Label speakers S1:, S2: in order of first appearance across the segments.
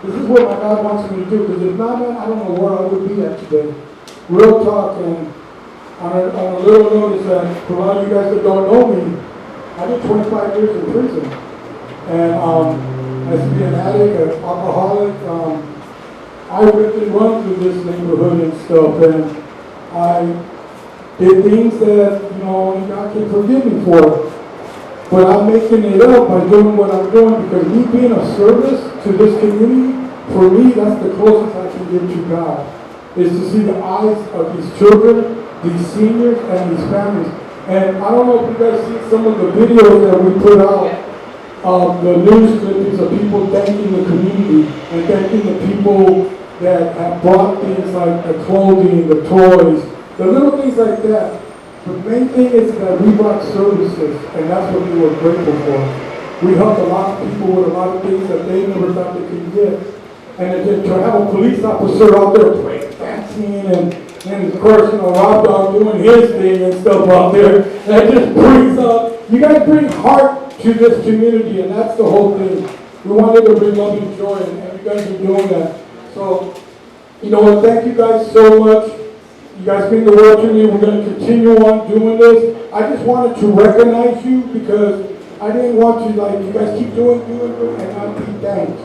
S1: this is what my God wants me to do, because if not, man, I don't know where I would be at today. Real talk, and on a little notice that for a lot of you guys that don't know me, I did 25 years in prison. And I used to be an addict, an alcoholic. I ripped and run through this neighborhood and stuff, and I did things that, only God can forgive me for. But I'm making it up by doing what I'm doing, because me being of service to this community, for me, that's the closest I can get to God, is to see the eyes of these children, these seniors, and these families. And I don't know if you guys see some of the videos that we put out, the news clippings of people thanking the community and thanking the people that have brought things like the clothing, the toys, the little things like that. The main thing is that we brought services, and that's what we were grateful for. We helped a lot of people with a lot of things that they never thought they could get. And to have a police officer out there break dancing and of course, Rob Dog doing his thing and stuff out there, that just brings up, you guys bring heart to this community, and that's the whole thing. We wanted to bring love and joy, and you guys are doing that. So, thank you guys so much. You guys mean the world to me. We're going to continue on doing this. I just wanted to recognize you, because I didn't want to, you guys keep doing, and not be thanked.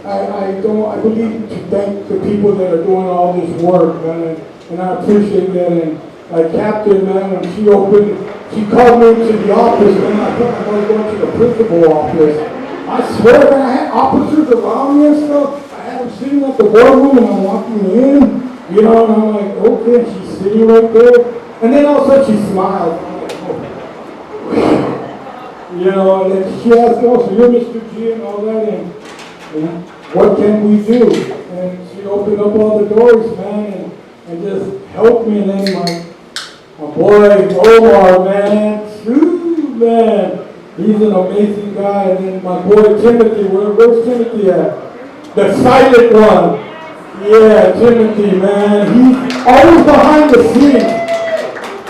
S1: I believe to thank the people that are doing all this work, man, and I appreciate that. And Captain, man, when she called me into the office, man, I thought I was going to the principal office. I swear, man, I had officers around me and stuff. I had them sitting at the boardroom, and I'm walking in, and I'm like, okay, and she's sitting right there. And then all of a sudden she smiles. I'm like, oh. And then she asked, so you're Mr. G and all that, and what can we do? And she opened up all the doors, man, and just helped me. And then my boy, Omar, man, man, he's an amazing guy. And then my boy, Timothy, where's Timothy at? The silent one. Yeah, Timothy, man, he's always behind the scenes.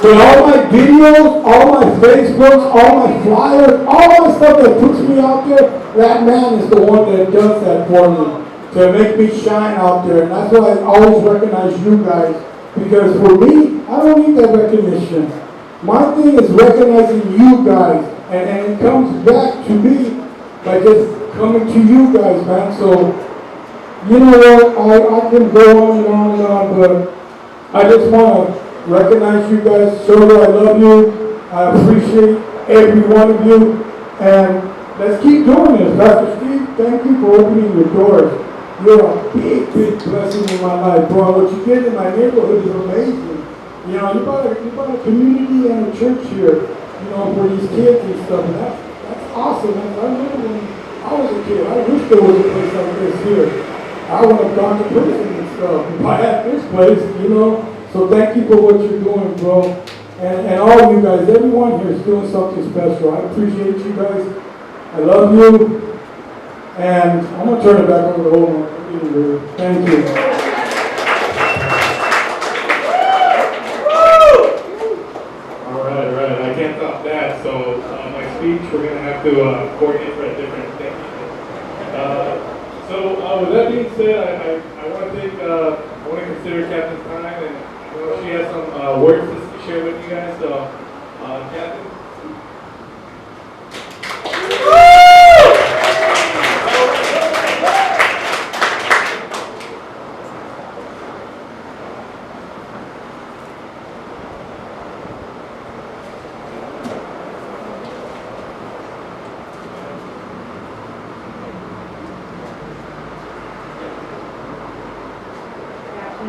S1: With all my videos, all my Facebooks, all my flyers, all my stuff that puts me out there, that man is the one that does that for me, to make me shine out there. And that's why I always recognize you guys, because for me, I don't need that recognition. My thing is recognizing you guys, and it comes back to me by just coming to you guys, man. So, you know what, I can go on and on and on, but I just want to recognize you guys. Sir, I love you. I appreciate every one of you. And let's keep doing this. Pastor Steve, thank you for opening your doors. You're a big, big blessing in my life, bro. What you did in my neighborhood is amazing. You brought a community and a church here, for these kids and stuff. And that's awesome. I remember when I was a kid, I wish there was a place like this here. I would have gone to prison and stuff if I had this place, So thank you for what you're doing, bro. And all you guys, everyone here is doing something special. I appreciate you guys. I love you. And I'm going to turn it back over to Omar. Thank you.
S2: All right. I can't top that. So my speech, we're going to have to coordinate for a different thing. So with that being said, I want to consider Captain's time, and she has some words to share with you guys. So, Captain.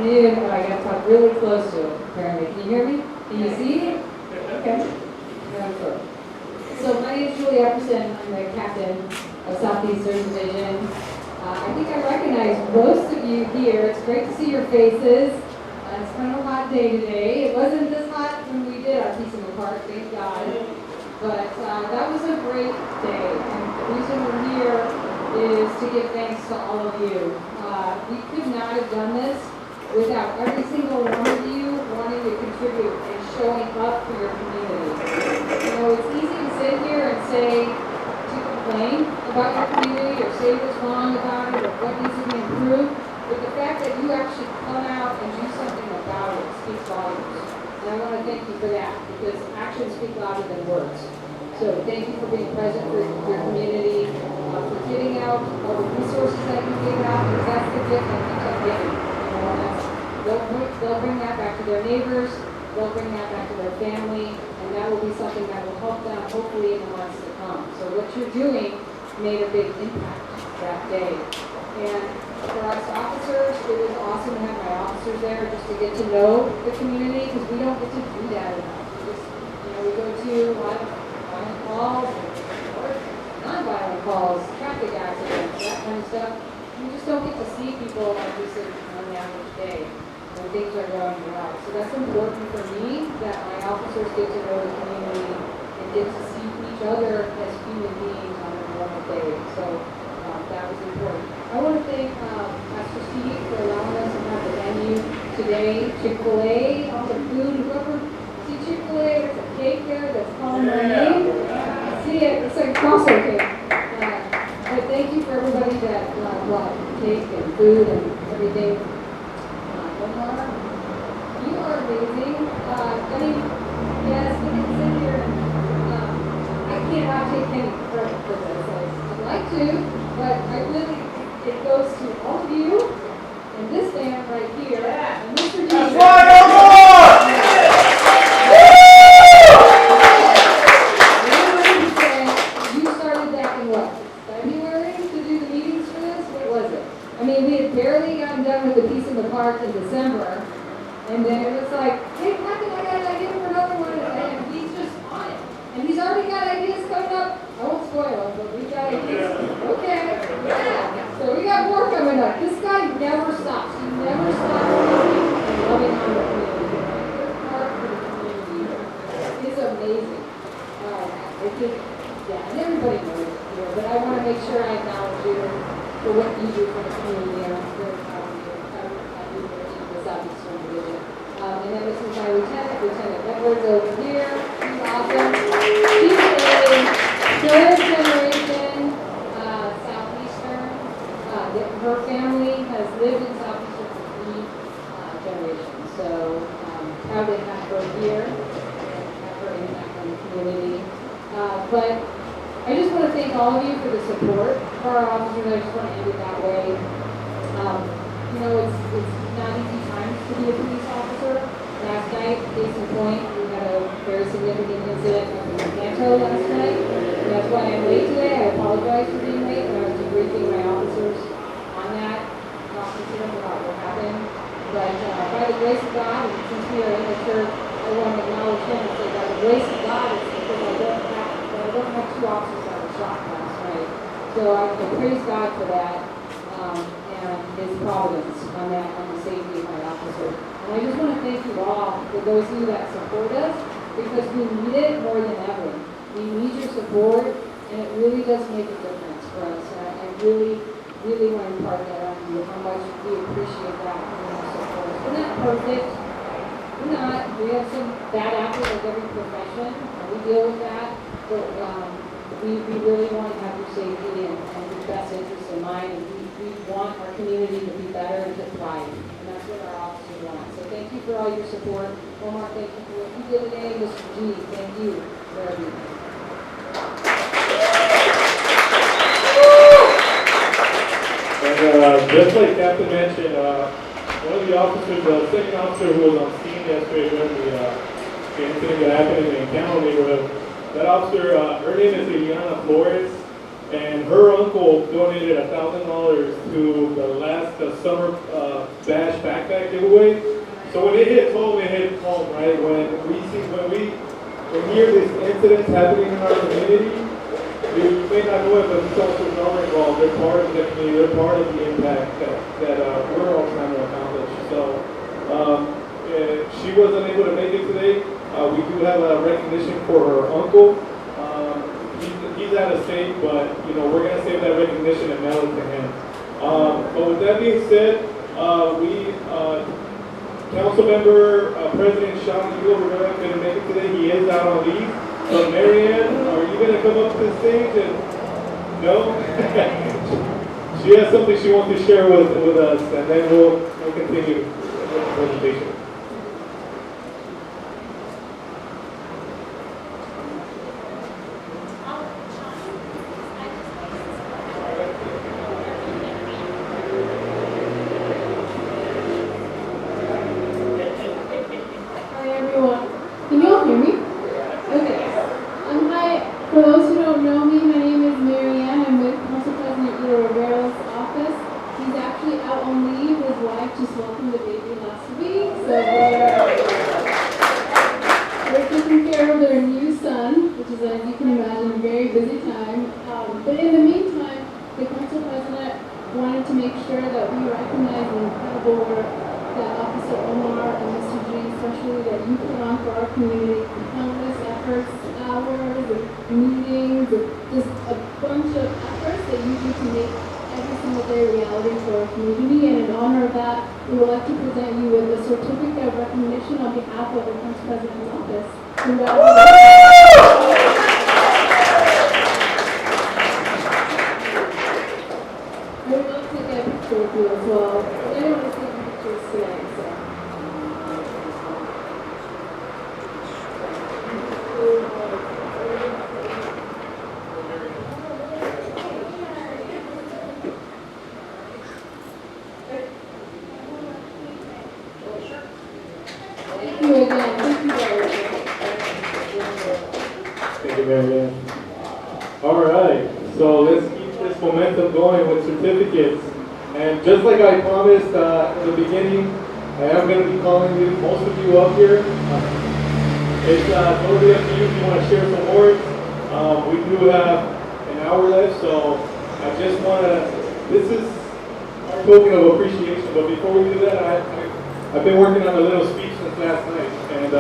S3: But I got to talk really close to it, apparently. Can you hear me? Can you see me? Okay. So my name is Julie Epperson. I'm the captain of Southeastern Division. I think I recognize most of you here. It's great to see your faces. It's kind of a hot day today. It wasn't this hot when we did our Peace in the Park, thank God. But that was a great day. And the reason we're here is to give thanks to all of you. We could not have done this without every single one of you wanting to contribute and showing up for your community. It's easy to sit here and complain about your community or say what's wrong about it or what needs to be approved, but the fact that you actually come out and do something about it speaks volumes. And I want to thank you for that, because actions speak louder than words. So thank you for being present for your community, for giving out all the resources that you give out, because that's the gift that keeps on giving. You know, they'll bring that back to their neighbors, they'll bring that back to their family, and that will be something that will help them hopefully in the months to come. So what you're doing made a big impact that day. And for us officers, it was awesome to have my officers there just to get to know the community, because we don't get to do that enough. We just, you know, we go to a lot of violent calls, or non-violent calls, traffic accidents, that kind of stuff. You just don't get to see people like we see on an average day when things are going well. So that's important for me, that my officers get to know the community and get to see each other as human beings on a normal day. So that was important. I want to thank Pastor Steve for allowing us to have the venue today. Chick-fil-A, all the food, whoever see Chick-fil-A, there's a cake there that's calling my name. I see it, it's like a crossroad cake. But thank you for everybody that brought cake and food and everything. Omar, you are amazing. I mean, yes, we can sit here and I cannot take any credit for this. I'd like to, but I really, it goes to all of you and this man right here and Mr. D.
S4: That's right, Omar!
S3: You started back in what? February to do the meetings for this? What was it? I mean, we had barely gotten done with the piece in the park in December, and then it was like, hey, Captain, I got an idea for another one, and he's just on it. And he's already got ideas coming up. I won't spoil them, but we've got ideas. Okay, yeah. So we got more coming up. This guy never stops. He never stops working and loving on the community. His heart for the community is amazing. I think, yeah, and everybody knows it here, but I want to make sure I acknowledge you for what you do for the community, and I'm very proud of you. I'm new to the Southeastern Division. And then this is my lieutenant, Lieutenant Edwards over here. She's awesome. She's a third generation Southeastern. Her family has lived in Southeastern for 3 generations. So proud to have her here and have her impact on the community. But I just want to thank all of you for the support for our officers. I just want to end it that way. You know, it's not easy times to be a police officer. Last night, case in point, we had a very significant incident up in Canto last night. And that's why I'm late today. I apologize for being late. I was debriefing my officers on that, talking to them about what happened. But by the grace of God, and since we are in the church, I want to acknowledge him and say, by the grace of God, it's because I don't have 2 officers that were shot last night. So I praise God for that, and his providence on that, on the safety of my officers. And I just want to thank you all, for those of you that support us, because we need it more than ever. We need your support, and it really does make a difference for us. And I really, really want to impart that on you, how much we appreciate that from your support. We're not perfect. We're not. We have some bad apples like every profession, and we deal with that. But we really want to have your safety and your best interest in mind. And we want our community to be better and to thrive. And that's what our officers want. So thank you for all your support. Omar, thank you for what you did today. Mr. G, thank you for everything.
S2: And just like Captain mentioned, one of the officers, the second officer who was on scene yesterday during the incident that happened in the Encounter neighborhood, that officer, her name is Eliana Flores, and her uncle donated $1,000 to the last summer bash backpack giveaway. So when it hit home, right? When we hear these incidents happening in our community, you may not know it, but these officers are involved. They're part of the community. They're part of the impact that we're all trying to accomplish. So she wasn't able to make it today. We do have a recognition for her uncle. He's out of state, but we're gonna save that recognition and mail it to him. But with that being said, Council Member President Sean Eagle Rivera couldn't make it today. He is out on leave. So Marianne, are you gonna come up to the stage? And no, she she has something she wants to share with us, and then we'll continue with the presentation.
S4: Hi everyone. Can you all hear me? Okay. Hi. For those who don't know me, my name is Marianne. I'm with Council President Ito Rivero's office. He's actually out on leave. His wife just welcomed the baby last week, so we're taking care of their new son, which is, as you can imagine, a very busy time. But in the meantime, the Council President wanted to make sure that we recognize the incredible work that Officer Omar and Mr. G, especially that you put on for our community, countless efforts, hours, of meetings, of just a bunch of efforts that you do to make every single day a reality for our community. And in honor of that, we would like to present you with a certificate of recognition on behalf of the Council President's office. Congratulations. I would love to take a picture with you as well. I don't want to take pictures today, so. Thank you again. Thank you very much.
S2: Thank you, Marianne. All right, so let's keep this momentum going with certificates. And just like I promised in the beginning, I am going to be calling most of you up here. It's totally up to you if you want to share some words. We do have an hour left, so I just want to, this is our token of appreciation. But before we do that, I've been working on a little speech since last night. And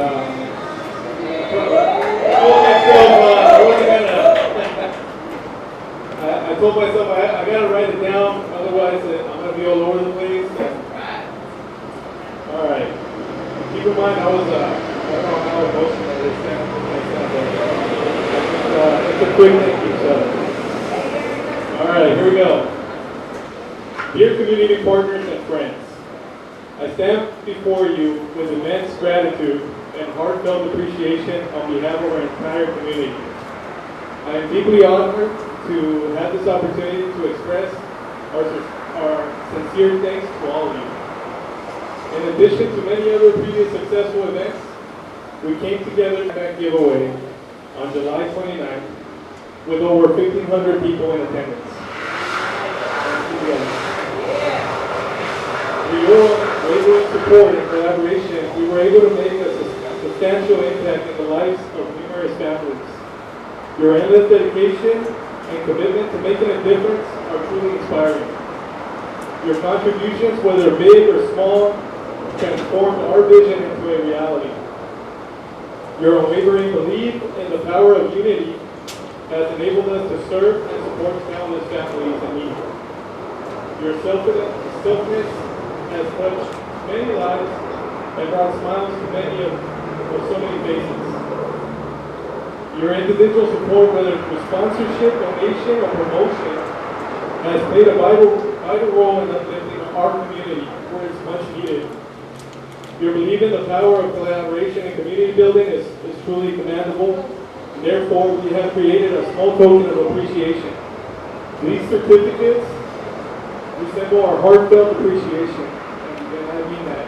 S2: I told myself I gotta write it down, otherwise I'm gonna be all over the place. All right. Keep in mind, I don't know how emotional this sounds, but it's a quick thank you. So, all right, here we go. Dear community partners and friends, I stand before you with immense gratitude and heartfelt appreciation on behalf of our entire community. I am deeply honored to have this opportunity to express our sincere thanks to all of you. In addition to many other previous successful events, we came together in that giveaway on July 29th with over 1,500 people in attendance. Through your unwavering support and collaboration, we were able to make a substantial impact in the lives of numerous families. Your endless dedication and commitment to making a difference are truly inspiring. Your contributions, whether big or small, transformed our vision into a reality. Your unwavering belief in the power of unity has enabled us to serve and support countless families in need. Your selflessness has touched many lives and brought smiles to many of so many faces. Your individual support, whether through sponsorship, donation, or promotion, has played a vital role in uplifting our community where it's much needed. Your belief in the power of collaboration and community building is truly commendable. Therefore, we have created a small token of appreciation. These certificates resemble our heartfelt appreciation, and I mean that.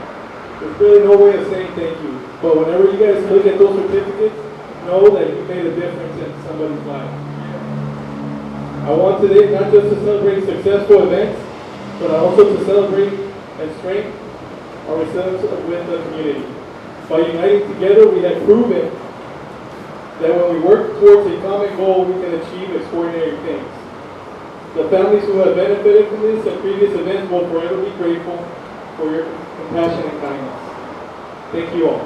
S2: There's really no way of saying thank you, but whenever you guys look at those certificates, know that you made a difference in somebody's life. I want today not just to celebrate successful events, but also to celebrate and strengthen our resilience with the community. By uniting together, we have proven that when we work towards a common goal, we can achieve extraordinary things. The families who have benefited from this and previous events will forever be grateful for your compassion and kindness. Thank you all.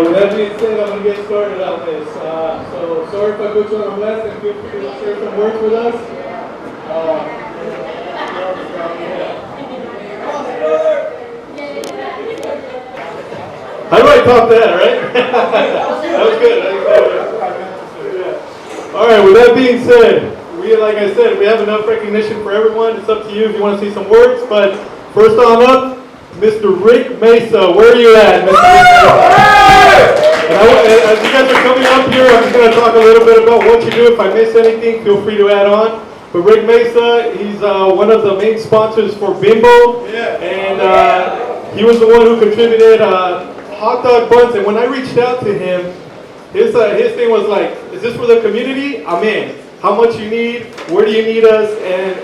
S2: With that being said, I'm going to get started on this. So sorry if I put you on blast, and feel free to share some words with us. How do I top that, right? That was good. Yeah. All right, with that being said, like I said, we have enough recognition for everyone. It's up to you if you want to say some words. But first on up, Mr. Rick Mesa. Where are you at, Mr. Rick Mesa? And as you guys are coming up here, I'm just going to talk a little bit about what you do. If I miss anything, feel free to add on. But Rick Mesa, he's one of the main sponsors for Bimbo. And he was the one who contributed hot dog buns. And when I reached out to him, his thing was like, is this for the community? I'm in. How much you need? Where do you need us? And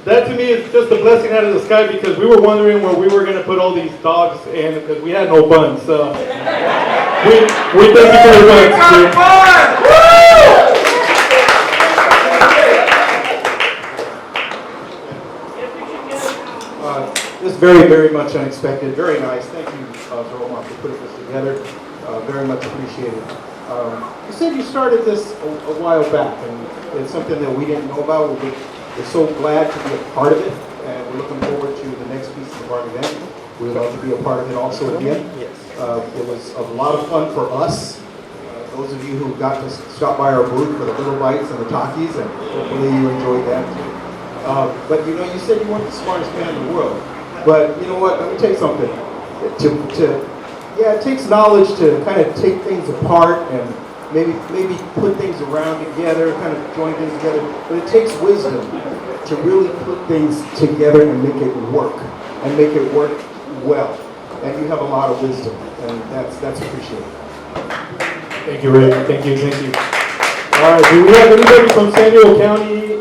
S2: that to me is just a blessing out of the sky because we were wondering where we were going to put all these dogs in because we had no buns. So we thank you for your buns.
S5: This is very, very much unexpected. Very nice. Thank you, Roma, for putting this together. Very much appreciated. You said you started this a while back, and it's something that we didn't know about. We're so glad to be a part of it, and we're looking forward to the next piece of our event. We'd love to be a part of it also again. It was a lot of fun for us. Those of you who got to stop by our booth for the Little Bites and the Takis, and hopefully you enjoyed that too. But you know, you said you weren't the smartest man in the world. But you know what? Let me tell you something. It takes knowledge to kind of take things apart and maybe put things around together, kind of join things together. But it takes wisdom to really put things together and make it work well. And you have a lot of wisdom, and that's appreciated.
S2: Thank you, Rick. Thank you. All right, do we have anybody from San Diego County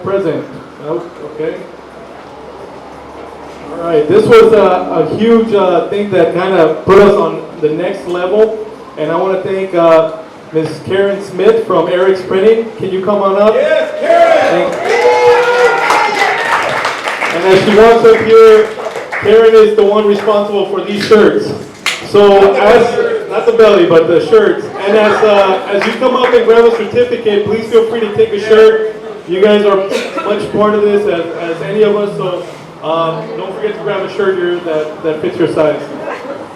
S2: present? No? Okay. All right, this was a huge thing that kind of put us on the next level. And I want to thank Ms. Karen Smith from Eric's Printing. Can you come on up?
S6: Yes, Karen!
S2: And as she walks up here, Karen is the one responsible for these shirts. So as, not the belly, but the shirts. And as you come up and grab a certificate, please feel free to take a shirt. You guys are much part of this as any of us, so don't forget to grab a shirt here that fits your size.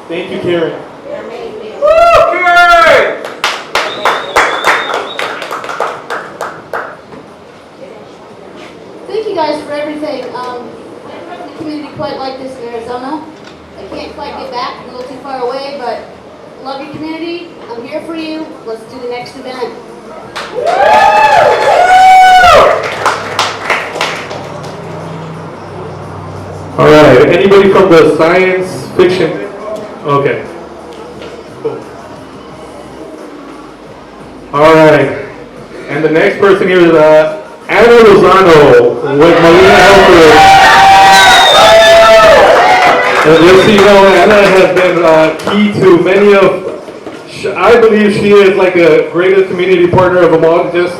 S2: Thank you, Karen.
S7: Thank you guys for everything. I haven't met the community quite like this in Arizona. I can't quite get back, I'm a little too far away, but love your community. I'm here for you. Let's do the next event.
S2: All right, anybody from the science fiction? Okay. Cool. All right, and the next person here is Anna Lozano with Molina Health. And just so you know, Anna has been key to many of, I believe she is like a greatest community partner of them all. Just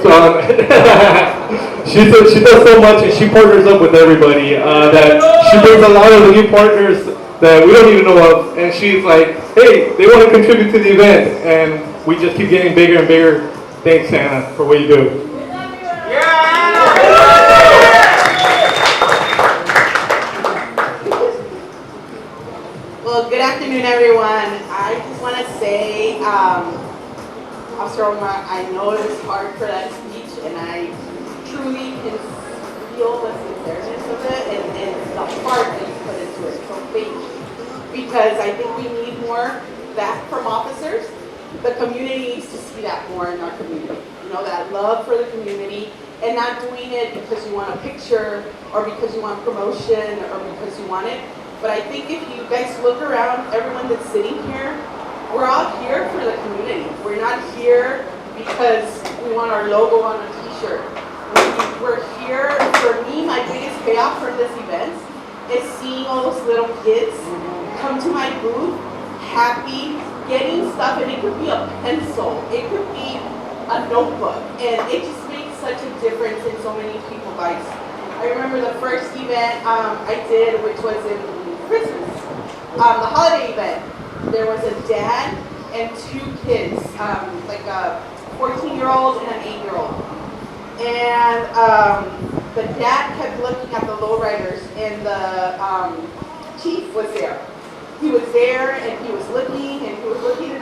S2: she does so much, and she partners up with everybody. That she brings a lot of the new partners that we don't even know of, and she's like, hey, they want to contribute to the event, and we just keep getting bigger and bigger. Thanks, Anna, for what you do.
S8: Well, good afternoon, everyone. I just want to say, Officer Omar, I know it was hard for that speech, and I truly can feel the sincereness of it and the heart that you put into it. So thank you. Because I think we need more that from officers. The community needs to see that more in our community. You know, that love for the community and not doing it because you want a picture or because you want promotion or because you want it. But I think if you guys look around, everyone that's sitting here, we're all here for the community. We're not here because we want our logo on a t-shirt. We're here, for me, my biggest payoff from this event is seeing all those little kids come to my booth, happy, getting stuff, and it could be a pencil, it could be a notebook, and it just makes such a difference in so many people's lives. I remember the first event I did, which was in Christmas, the holiday event. There was a dad and two kids, like a 14-year-old and an 8-year-old. And the dad kept looking at the lowriders, and the chief was there. he was there and he was looking and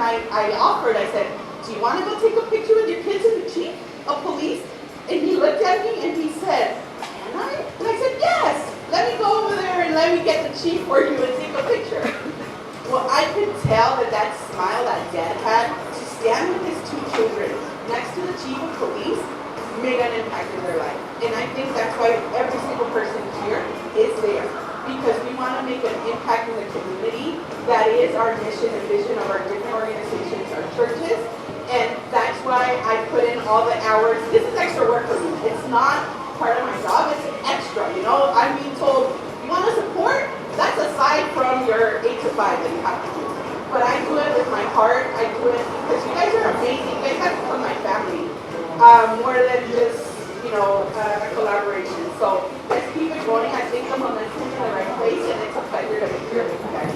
S8: I offered, I said, do you want to go take a picture with your kids and the chief of police? And he looked at me and he said, can I? And I said, yes, let me go over there and let me get the chief for you and take a picture. Well, I could tell that smile that dad had to stand with his 2 children next to the chief of police made an impact in their life. And I think that's why every single person here is there. Because we want to make an impact in the community. That is our mission and vision of our different organizations, our churches. And that's why I put in all the hours. This is extra work for me. It's not part of my job, it's extra. You know, I'm being told, you want to support? That's aside from your 8 to 5 that you have to do. But I do it with my heart. I do it because you guys are amazing. You guys have become my family. More than just, you know, a collaboration. So let's keep it going. I think the momentum is in the right place, and it's a pleasure to be here with you guys.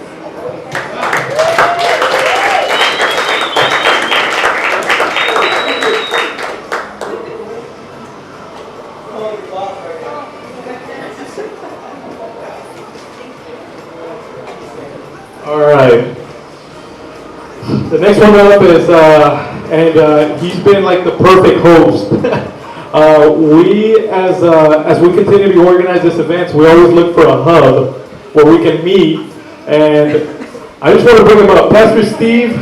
S2: All right. The next one up is, he's been like the perfect host. We, as we continue to organize this event, we always look for a hub where we can meet. And I just want to bring him up. Pastor Steve,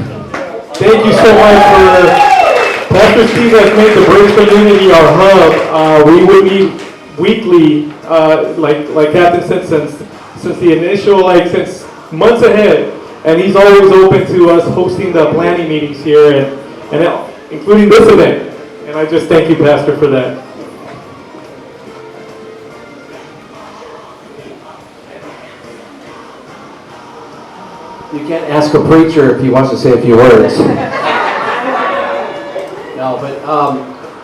S2: thank you so much for, Pastor Steve has made the Bridge community our hub. We would meet weekly, like Captain said, since the initial, since months ahead. And he's always open to us hosting the planning meetings here, and including this event. And I just thank you, Pastor, for that.
S6: You can't ask a preacher if he wants to say a few words. No, but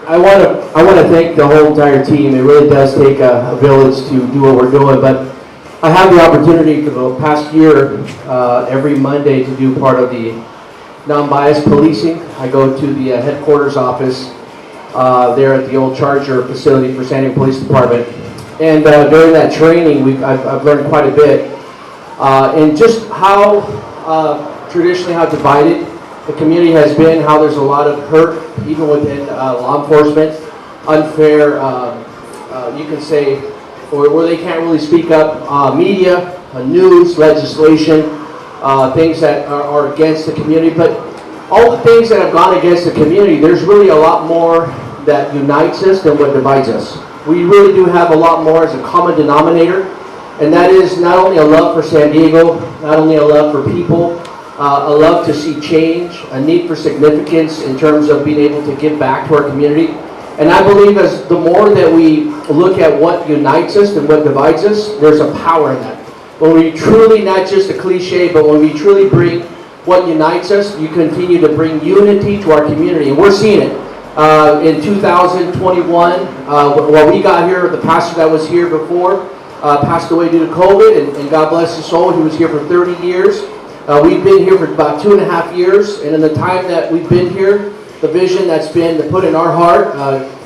S6: I want to thank the whole entire team. It really does take a village to do what we're doing, but I have the opportunity for the past year, every Monday, to do part of the non-biased policing. I go to the headquarters office there at the old Charger facility for San Diego Police Department. And during that training, I've learned quite a bit. And just how, traditionally, how divided the community has been, how there's a lot of hurt, even within law enforcement, unfair, you can say, where they can't really speak up, media, news, legislation, things that are against the community. But all the things that have gone against the community, there's really a lot more that unites us than what divides us. We really do have a lot more as a common denominator, and that is not only a love for San Diego, not only a love for people, a love to see change, a need for significance in terms of being able to give back to our community. And I believe as the more that we look at what unites us and what divides us, there's a power in that. When we truly, not just a cliche, but when we truly bring what unites us, you continue to bring unity to our community. And we're seeing it. In 2021, when we got here, the pastor that was here before passed away due to COVID, and God bless his soul, he was here for 30 years. We've been here for about 2.5 years, and in the time that we've been here, the vision that's been put in our heart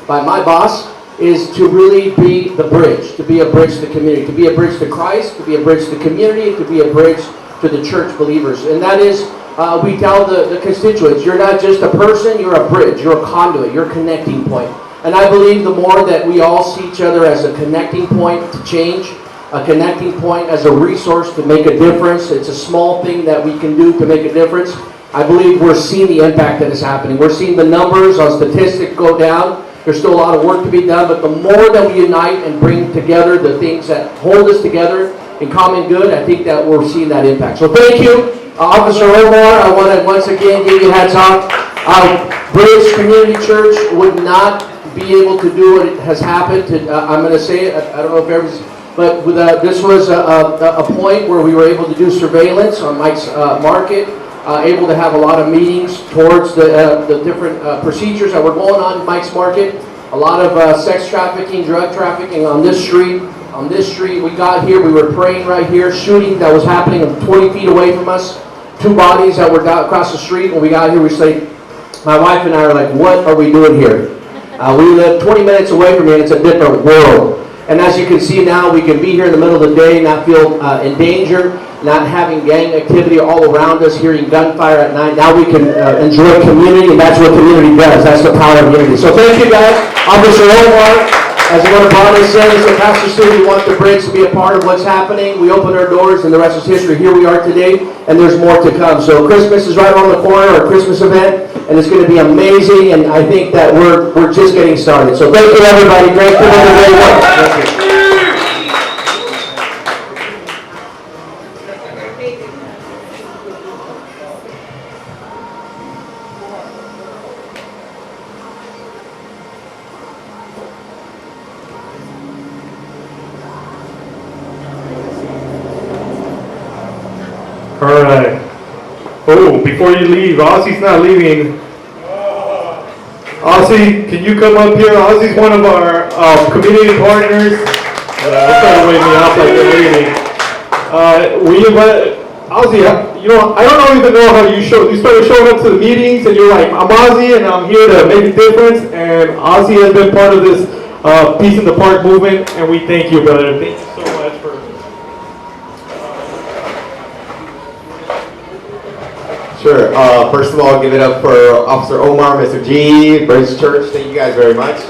S6: by my boss is to really be the bridge, to be a bridge to the community, to be a bridge to Christ, to be a bridge to the community, to be a bridge to the church believers. And that is, we tell the constituents, you're not just a person, you're a bridge, you're a conduit, you're a connecting point. And I believe the more that we all see each other as a connecting point to change, a connecting point as a resource to make a difference, it's a small thing that we can do to make a difference. I believe we're seeing the impact that is happening. We're seeing the numbers on statistics go down. There's still a lot of work to be done, but the more that we unite and bring together the things that hold us together in common good, I think that we're seeing that impact. So thank you, Officer Omar. I want to once again give you hats off. Bridge Community Church would not be able to do what has happened. I'm going to say it, I don't know if everyone's, but this was a point where we were able to do surveillance on Mike's Market. Able to have a lot of meetings towards the different procedures that were going on in Mike's Market. A lot of sex trafficking, drug trafficking on this street. On this street, we got here, we were praying right here, shooting that was happening 20 feet away from us. 2 bodies that were down across the street. When we got here, we say, my wife and I are like, what are we doing here? We live 20 minutes away from here, and it's a different world. And as you can see now, we can be here in the middle of the day, not feel in danger. not having gang activity all around us, hearing gunfire at night. Now we can enjoy community, and that's what community does. That's the power of unity. So thank you guys. Officer Omar, as one of Bonnie says, so Pastor Sue, we want the Bridge to be a part of what's happening. We opened our doors, and the rest is history. Here we are today, and there's more to come. So Christmas is right around the corner, our Christmas event, and it's going to be amazing, and I think that we're just getting started. So thank you, everybody. Great to know very well. Thank you.
S2: All right. Oh, before you leave, Ozzy's not leaving. Ozzy, can you come up here? Ozzy's one of our community partners. I'll try to wave me off like a lady. We invite Ozzy. You know, I don't even know how you started showing up to the meetings, and you're like, I'm Ozzy, and I'm here to make a difference. And Ozzy has been part of this Peace in the Park movement, and we thank you, brother. Thank you so much for.
S9: Sure. First of all, give it up for Officer Omar, Mr. G, Bridge Church. Thank you guys very much.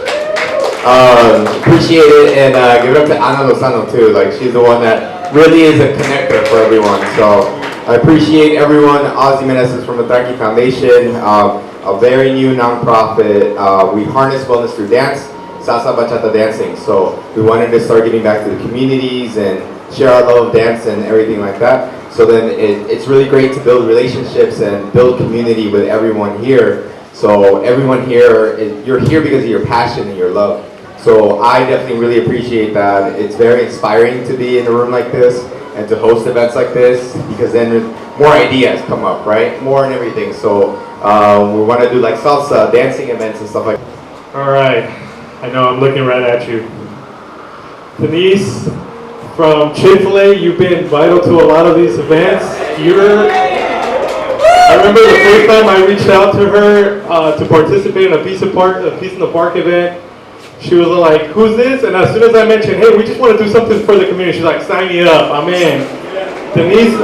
S9: Appreciate it, and give it up to Ana Lozano too. Like, she's the one that really is a connector for everyone. So I appreciate everyone. Ozzy Meneses from the Taki Foundation, a very new nonprofit. We harness wellness through dance, salsa bachata dancing. So we wanted to start getting back to the communities and share our love of dance and everything like that. So then it's really great to build relationships and build community with everyone here. So everyone here, you're here because of your passion and your love. So I definitely really appreciate that. It's very inspiring to be in a room like this and to host events like this, because then more ideas come up, right? More and everything. So we want to do like salsa, dancing events and stuff like that.
S2: All right. I know I'm looking right at you. Denise from Chick-fil-A, you've been vital to a lot of these events. I remember the first time I reached out to her to participate in a Peace in the Park event. She was like, who's this? And as soon as I mentioned, hey, we just want to do something for the community, she's like, sign me up, I'm in. Denise,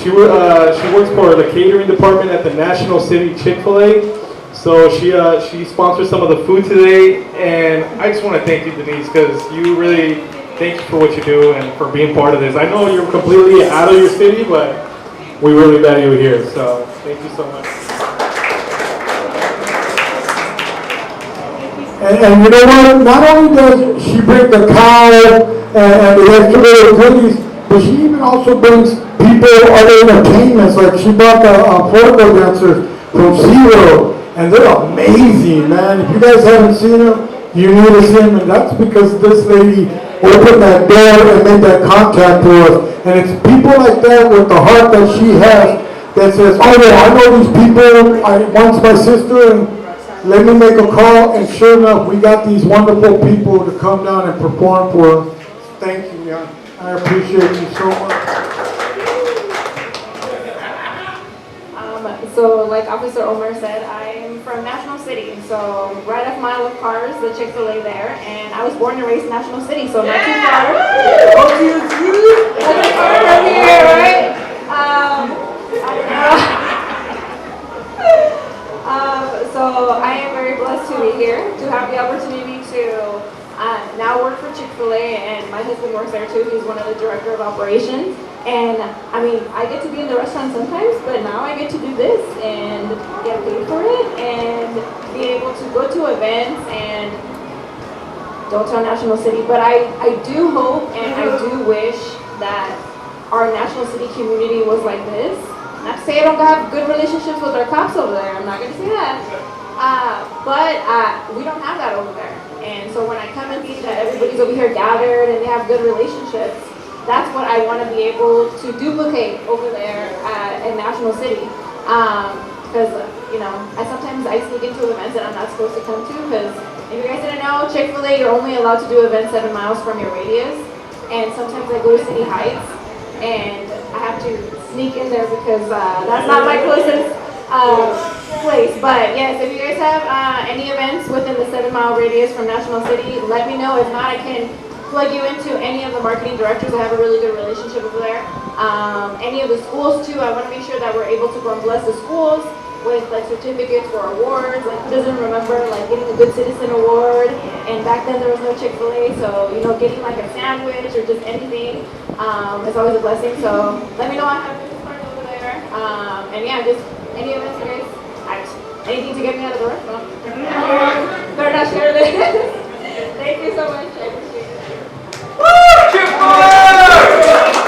S2: she works for the catering department at the National City Chick-fil-A. So she sponsors some of the food today, and I just want to thank you, Denise, because you really, thank you for what you do and for being part of this. I know you're completely out of your city, but we really value you here, so thank you so much.
S1: And you know what? Not only does she bring the cow and the extra little goodies, but she even also brings people other entertainments. Like she brought the portable dancers from SeaWorld, and they're amazing, man. If you guys haven't seen them, you need to see them, and that's because this lady opened that door and made that contact with us. And it's people like that with the heart that she has that says, oh yeah, I know these people, once my sister, and let me make a call, and sure enough, we got these wonderful people to come down and perform for us. Thank you, man. I appreciate you so much.
S10: So like Officer Omar said, I'm from National City, so right off mile of cars, the Chick-fil-A there, and I was born and raised in National City, so not too far. Not too far from here, right? So I am very blessed to be here, to have the opportunity to now work for Chick-fil-A, and my husband works there too. He's one of the director of operations. And I mean, I get to be in the restaurant sometimes, but now I get to do this and get paid for it and be able to go to events and don't tell National City. But I do hope and I do wish that our National City community was like this. Not to say I don't have good relationships with our cops over there. I'm not going to say that. But we don't have that over there. And so when I come and see that everybody's over here gathered and they have good relationships, that's what I want to be able to duplicate over there in National City. Because, you know, sometimes I sneak into events that I'm not supposed to come to, because if you guys didn't know, Chick-fil-A, you're only allowed to do events 7 miles from your radius. And sometimes I go to City Heights, and I have to sneak in there because that's not my closest place. But yes, if you guys have any events within the 7 mile radius from National City, let me know. If not, I can plug you into any of the marketing directors. I have a really good relationship over there. Any of the schools too, I want to make sure that we're able to go and bless the schools with like certificates for awards. Like who doesn't remember like getting a Good Citizen Award? And back then there was no Chick-fil-A, so you know, getting like a sandwich or just anything is always a blessing. So let me know. I have business cards over there. And yeah, just any events you guys, anything to get me out of the restaurant. Better not share this. Thank you so much. I appreciate it.
S11: Woo! Chick-fil-A!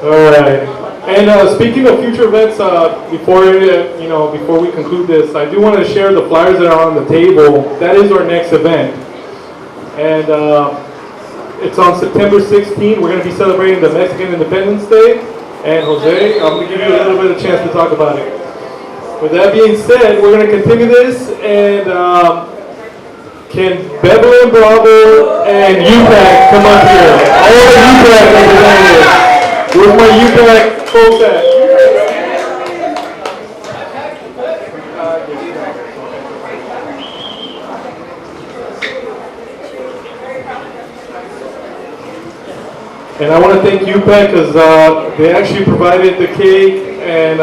S2: All right. And speaking of future events, before we conclude this, I do want to share the flyers that are on the table. That is our next event, and it's on September 16th. We're going to be celebrating the Mexican Independence Day. And Jose, I'm going to give you a little bit of chance to talk about it. With that being said, we're going to continue this, and can Bevelin Bravo and UPAC come up here? All the UPAC representatives. Where's my UPAC folks at? And I want to thank UPAC because they actually provided the cake and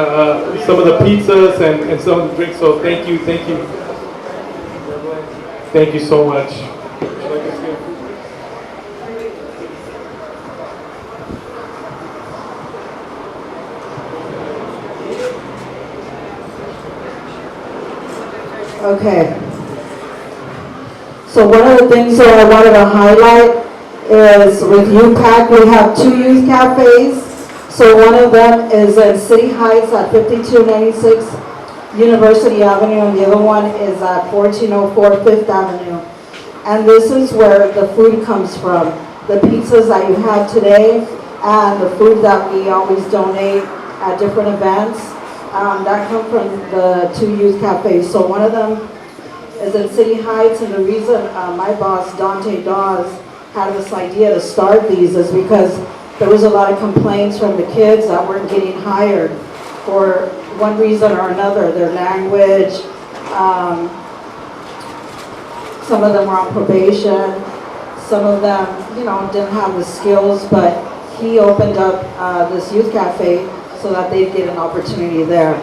S2: some of the pizzas and some of the drinks. So thank you. Thank you so much.
S12: Okay. So one of the things that I wanted to highlight is with UPAC, we have 2 youth cafes. So one of them is in City Heights at 5296 University Avenue, and the other one is at 1404 Fifth Avenue. And this is where the food comes from. The pizzas that you have today and the food that we always donate at different events, that come from the 2 youth cafes. So one of them is in City Heights, and the reason my boss, Dante Dawes, had this idea to start these is because there was a lot of complaints from the kids that weren't getting hired for one reason or another, their language, some of them were on probation, some of them, didn't have the skills, but he opened up this youth cafe so that they'd get an opportunity there.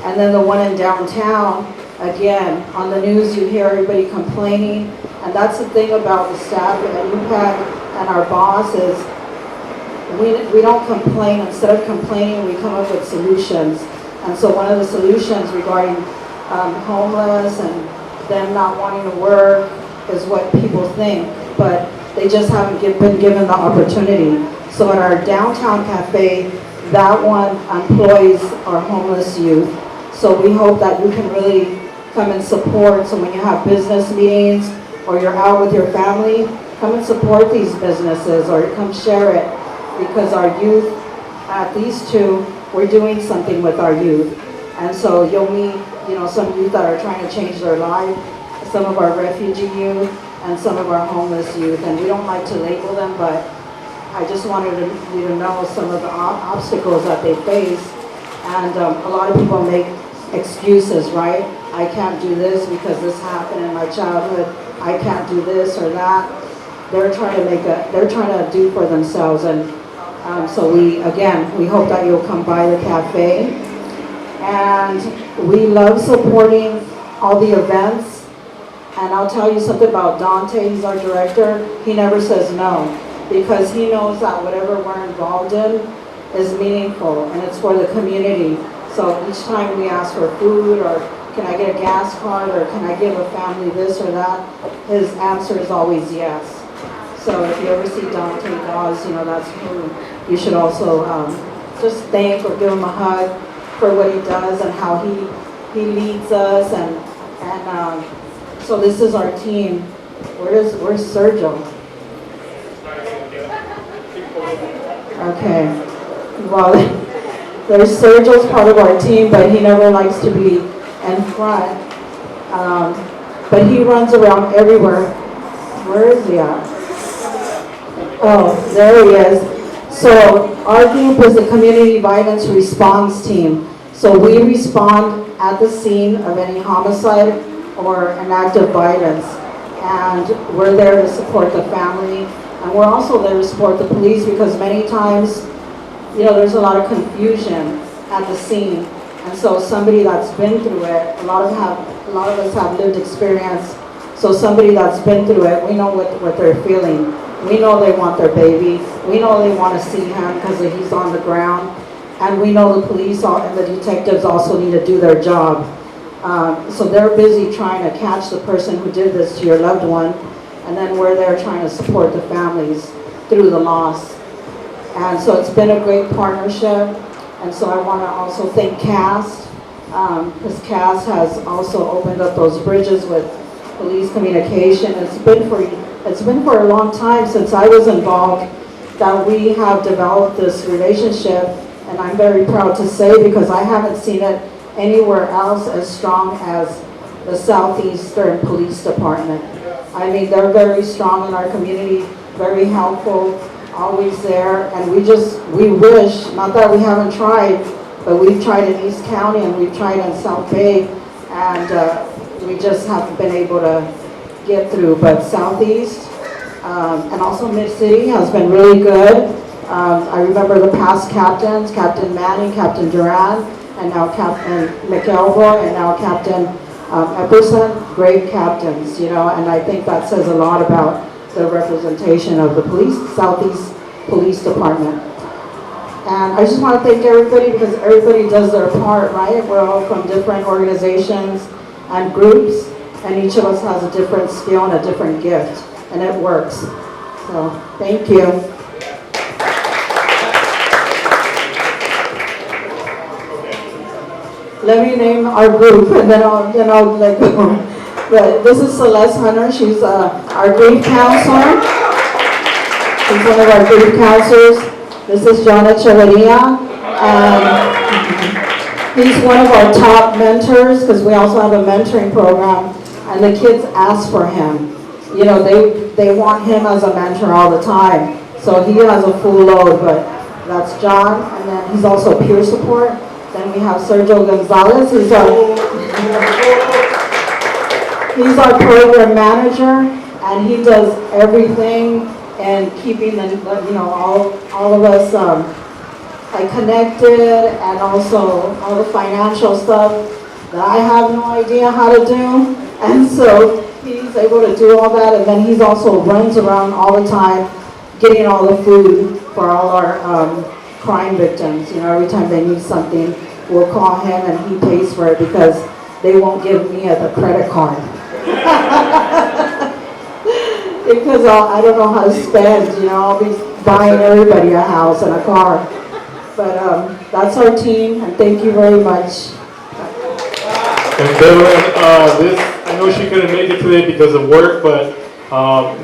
S12: And then the one in downtown, again, on the news you hear everybody complaining, and that's the thing about the staff at UPAC and our boss is we don't complain. Instead of complaining, we come up with solutions. And so one of the solutions regarding homeless and them not wanting to work is what people think, but they just haven't been given the opportunity. So at our downtown cafe, that one employs our homeless youth. So we hope that you can really come and support. So when you have business meetings or you're out with your family, come and support these businesses or come share it, because our youth at these 2, we're doing something with our youth. And so you'll meet, some youth that are trying to change their life, some of our refugee youth and some of our homeless youth. And we don't like to label them, but I just wanted you to know some of the obstacles that they face. And a lot of people make excuses, right? I can't do this because this happened in my childhood. I can't do this or that. They're trying to do for themselves. And so we hope that you'll come by the cafe. And we love supporting all the events. And I'll tell you something about Dante, he's our director. He never says no, because he knows that whatever we're involved in is meaningful and it's for the community. So each time we ask for food or can I get a gas card or can I give a family this or that, his answer is always yes. So if you ever see Dante Dawes, that's who you should also just thank or give him a hug for what he does and how he leads us. And so this is our team. Where's Sergio? Okay. Well, There's Sergio's part of our team, but he never likes to be in front. But he runs around everywhere. Where is he at? Oh, there he is. So our group is the Community Violence Response Team. So we respond at the scene of any homicide or an act of violence. And we're there to support the family. And we're also there to support the police because many times, you know, there's a lot of confusion at the scene. And so somebody that's been through it, a lot of us have lived experience. So somebody that's been through it, we know what they're feeling. We know they want their baby. We know they want to see him because he's on the ground. And we know the police and the detectives also need to do their job. So they're busy trying to catch the person who did this to your loved one. And then we're there trying to support the families through the loss. And so it's been a great partnership. And so I want to also thank CAST, because CAST has also opened up those bridges with police communication. It's been for a long time since I was involved that we have developed this relationship, and I'm very proud to say because I haven't seen it anywhere else as strong as the Southeastern Police Department. I mean, they're very strong in our community, very helpful, always there, and we wish, not that we haven't tried, but we've tried in East County and we've tried in South Bay, and we just haven't been able to get through. But Southeast and also Mid-City has been really good. I remember the past captains, Captain Manning, Captain Duran, and now Captain McElroy, and now Captain Epperson, great captains, you know, and I think that says a lot about the representation of the police, Southeast Police Department. And I just want to thank everybody because everybody does their part, right? We're all from different organizations and groups, and each of us has a different skill and a different gift, and it works. So, thank you. Let me name our group, and then I'll let go. But this is Celeste Hunter. She's our grief counselor. She's one of our grief counselors. This is John Echeverria. He's one of our top mentors because we also have a mentoring program, and the kids ask for him. You know, they want him as a mentor all the time. So he has a full load, but that's John. And then he's also peer support. Then we have Sergio Gonzalez. He's our program manager, and he does everything and keeping the, you know, all of us like connected, and also all the financial stuff that I have no idea how to do. And so he's able to do all that, and then he's also runs around all the time getting all the food for all our crime victims. You know, every time they need something, we'll call him and he pays for it because they won't give me the credit card. Because I don't know how to spend, you know, I'll be buying everybody a house and a car. But that's our team, and thank you very much.
S2: And Devlin, I know she couldn't make it today because of work, but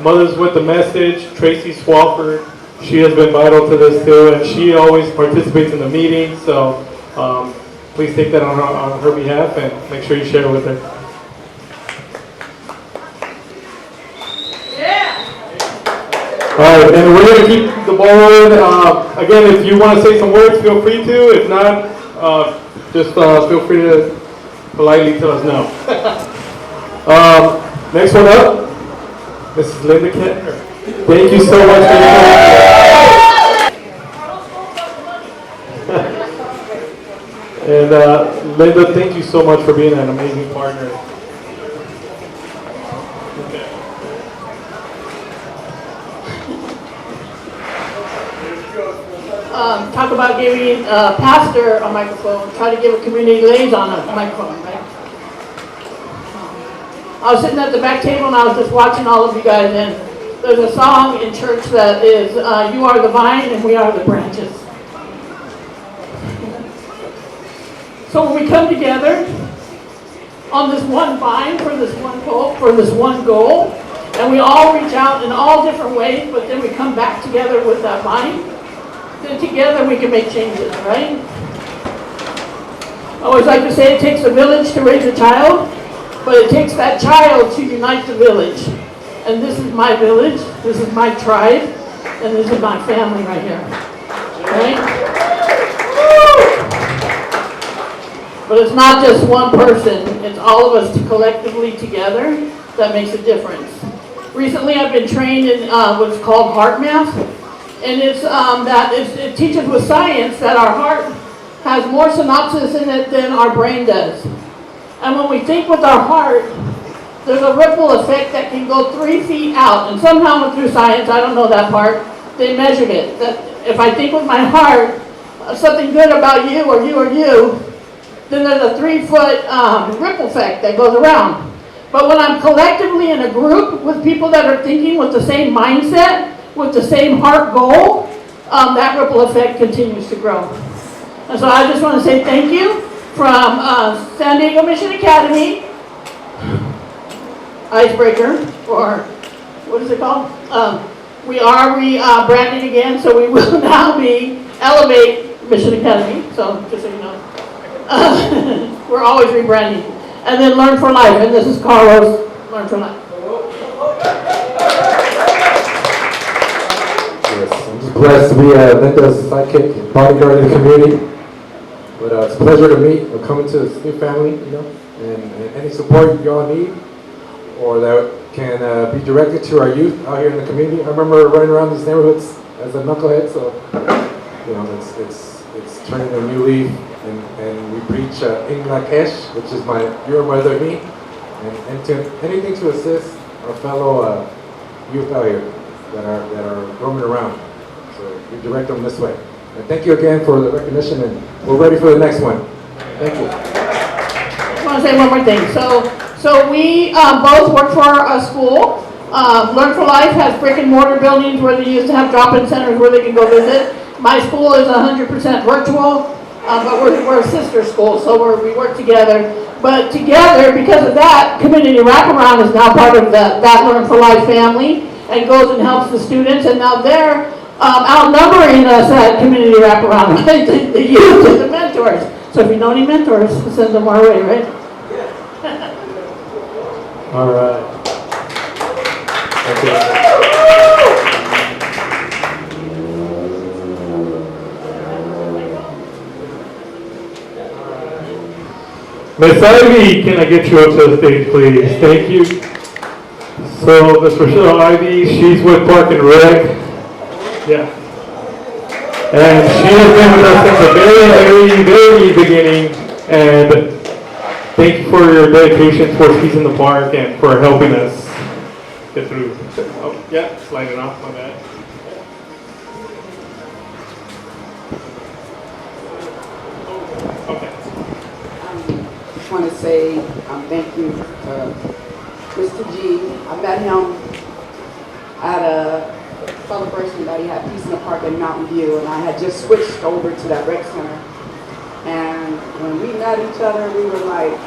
S2: Mothers with the Message, Tracy Swafford, she has been vital to this too, and she always participates in the meetings, so please take that on her behalf and make sure you share it with her. All right, and we're going to keep the ball rolling. Again, if you want to say some words, feel free to. If not, just feel free to politely tell us no. Next one up, Mrs. Linda Kettner. Thank you so much for your And Linda, thank you so much for being an amazing partner.
S13: Talk about giving a pastor a microphone, try to give a community liaison a microphone, right? I was sitting at the back table and I was just watching all of you guys, and there's a song in church that is, you are the vine and we are the branches. So when we come together on this one vine, for this one hope, for this one goal, and we all reach out in all different ways, but then we come back together with that vine, then together we can make changes, right? I always like to say it takes a village to raise a child, but it takes that child to unite the village. And this is my village, this is my tribe, and this is my family right here. Right? But it's not just one person, it's all of us collectively together that makes a difference. Recently I've been trained in what's called heart math, and it teaches with science that our heart has more synapses in it than our brain does. And when we think with our heart, there's a ripple effect that can go 3 feet out. And somehow through science, I don't know that part, they measured it. That if I think with my heart something good about you or you or you, then there's a 3-foot ripple effect that goes around. But when I'm collectively in a group with people that are thinking with the same mindset, with the same heart goal, that ripple effect continues to grow. And so I just want to say thank you from San Diego Mission Academy, Icebreaker, or what is it called? We are rebranding again, so we will now be Elevate Mission Academy, so just so you know. We're always rebranding. And then Learn for Life, and this is Carlos, Learn for Life.
S14: Yes, I'm just blessed to be Linda's sidekick and bodyguard in the community. But it's a pleasure to meet or come into this new family, you know, and any support you all need or that can be directed to our youth out here in the community. I remember running around these neighborhoods as a knucklehead, so you know, it's turning a new leaf, and we preach English, which is your mother me, and to anything to assist our fellow youth out here that are roaming around. So we direct them this way. And thank you again for the recognition, and we're ready for the next one. Thank you.
S13: I just want to say one more thing. So we both work for a school. Learn for Life has brick and mortar buildings where they used to have drop-in centers where they can go visit. My school is 100% virtual, but we're a sister school, so we work together. But together, because of that, Community Wraparound is now part of that Learn for Life family and goes and helps the students, and now they're outnumbering us at Community Wraparound, right? The youth and the mentors. So if you know any mentors, send them our way, right?
S14: All right. Thank you.
S2: Miss Ivy, can I get you up to the stage, please? Thank you. So, Miss Rochelle Ivy, she's with Park and Rec. Yeah. And she has been with us since the very beginning. And thank you for your dedication towards Peace in the Park and for helping us get through. Oh, yeah, slide it off, my bad.
S15: I just want to say thank you to Mr. G. I met him at a celebration that he had Peace in the Park in Mountain View, and I had just switched over to that rec center. And when we met each other, we were like,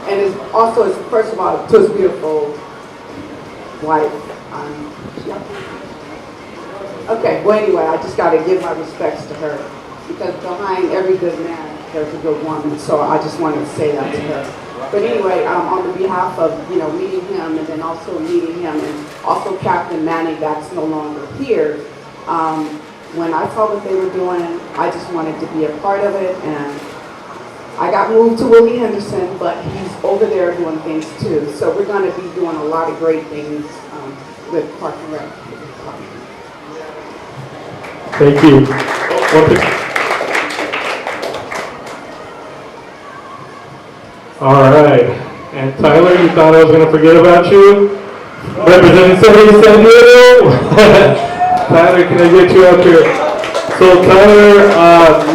S15: and it's also, first of all, to his beautiful wife. Okay, well anyway, I just got to give my respects to her, because behind every good man, there's a good woman, so I just wanted to say that to her. But anyway, on the behalf of, meeting him, and then also meeting him, and also Captain Manny, that's no longer here, when I saw what they were doing, I just wanted to be a part of it, and I got moved to Willie Henderson, but he's over there doing things too. So we're going to be doing a lot of great things with Park and Rec.
S2: Thank you. All right. And Tyler, you thought I was going to forget about you? Representing San Diego? Tyler, can I get you up here? So Tyler,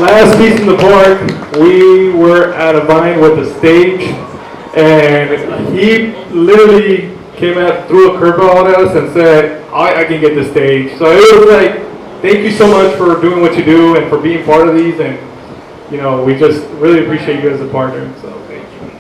S2: last Peace in the Park, we were at a Vine with the stage, and he literally came out, threw a curveball at us and said, I can get the stage. So it was like, thank you so much for doing what you do and for being part of these, and we just really appreciate you as a partner. So thank you.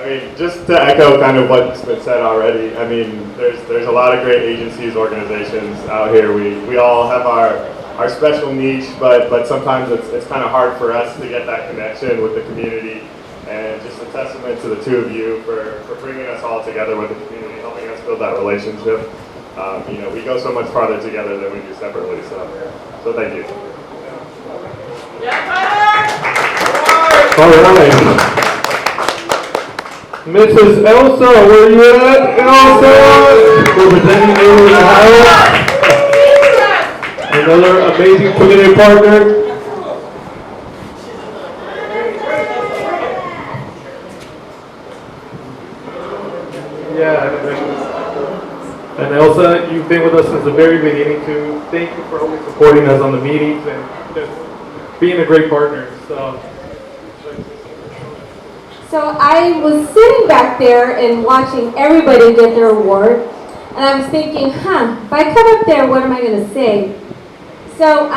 S2: I mean, just to echo kind of what's been said already, I mean, there's a lot of great agencies, organizations out here. We all have our special niche, but sometimes it's kind of hard for us to get that connection with the community. And just a testament to the two of you for bringing us all together with the community, helping us build that relationship. You know, we go so much farther together than we do separately, so thank you.
S11: All right. Mrs. Elsa, where you at? Elsa, representing Neighborhood Ohio. Another amazing community partner. Yeah, and Elsa, you've been with us since the very beginning too. Thank you for always supporting us on the meetings and just being a great partner.
S3: So I was sitting back there and watching everybody get their award, and I was thinking, if I come up there, what am I going to say? So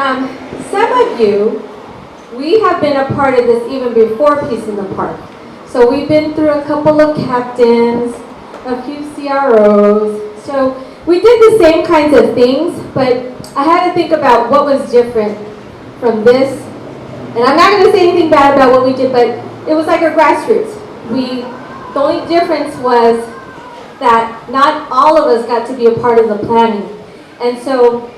S3: some of you, we have been a part of this even before Peace in the Park. So we've been through a couple of captains, a few CROs. So we did the same kinds of things, but I had to think about what was different from this. And I'm not going to say anything bad about what we did, but it was like our grassroots. The only difference was that not all of us got to be a part of the planning. And so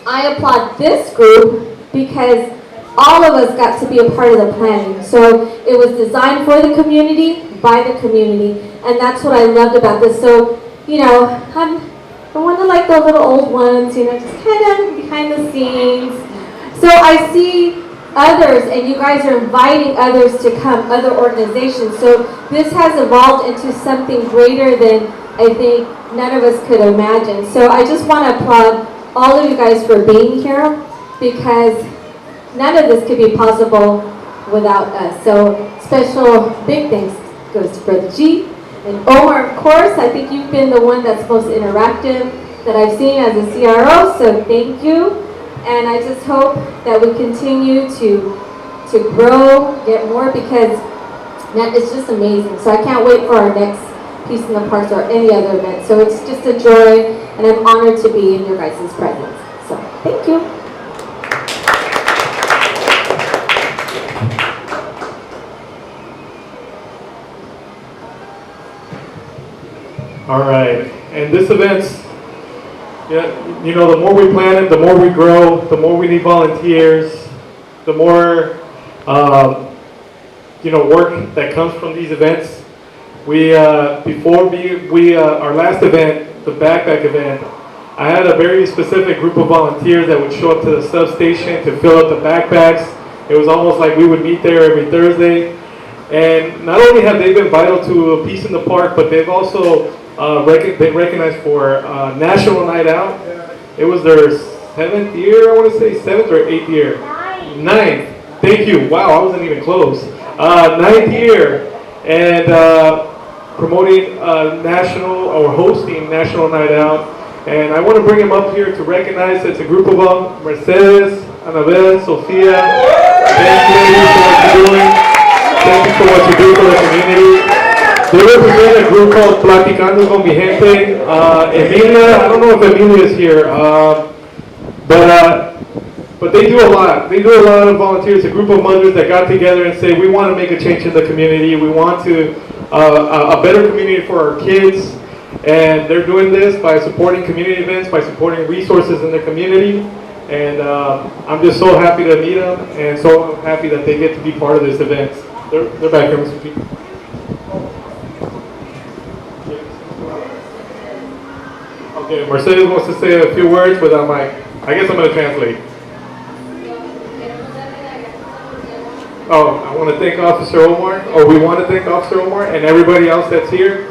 S3: I applaud this group because all of us got to be a part of the planning. So it was designed for the community, by the community, and that's what I loved about this. So, you know, I'm one of like the little old ones, you know, just kind of behind the scenes. So I see others, and you guys are inviting others to come, other organizations. So this has evolved into something greater than I think none of us could imagine. So I just want to applaud all of you guys for being here, because none of this could be possible without us. So special big thanks goes to Brother G and Omar, of course. I think you've been the one that's most interactive that I've seen as a CRO, so thank you. And I just hope that we continue to grow, get more, because it's just amazing. So I can't wait for our next Peace in the Parks or any other event. So it's just a joy, and I'm honored to be in your guys' presence. So thank you.
S11: All right, and this event's, you know, the more we plan it, the more we grow, the more we need volunteers, the more, you know, work that comes from these events. Our last event, the backpack event, I had a very specific group of volunteers that would show up to the substation to fill up the backpacks. It was almost like we would meet there every Thursday. And not only have they been vital to Peace in the Park, but they've also been recognized for National Night Out. It was their 7th year, I want to say, 7th or 8th year? Ninth. Thank you. Wow, I wasn't even close. 9th year. And promoting national, or hosting National Night Out. And I want to bring them up here to recognize it's a group of them. Mercedes, Anabel, Sofia. Thank you for what you're doing. Thank you for what you do for the community. They represent a group called Platicando con Mi Gente. Emilia, I don't know if Emilia is here, but they do a lot. They do a lot of volunteers, a group of mothers that got together and say, we want to make a change in the community. We want to a better community for our kids. And they're doing this by supporting community events, by supporting resources in the community. And I'm just so happy to meet them, and so happy that they get to be part of this event. They're back here with some people. Okay, Mercedes wants to say a few words without my, I guess I'm going to translate. Oh, I want to thank Officer Omar, or we want to thank Officer Omar and everybody else that's here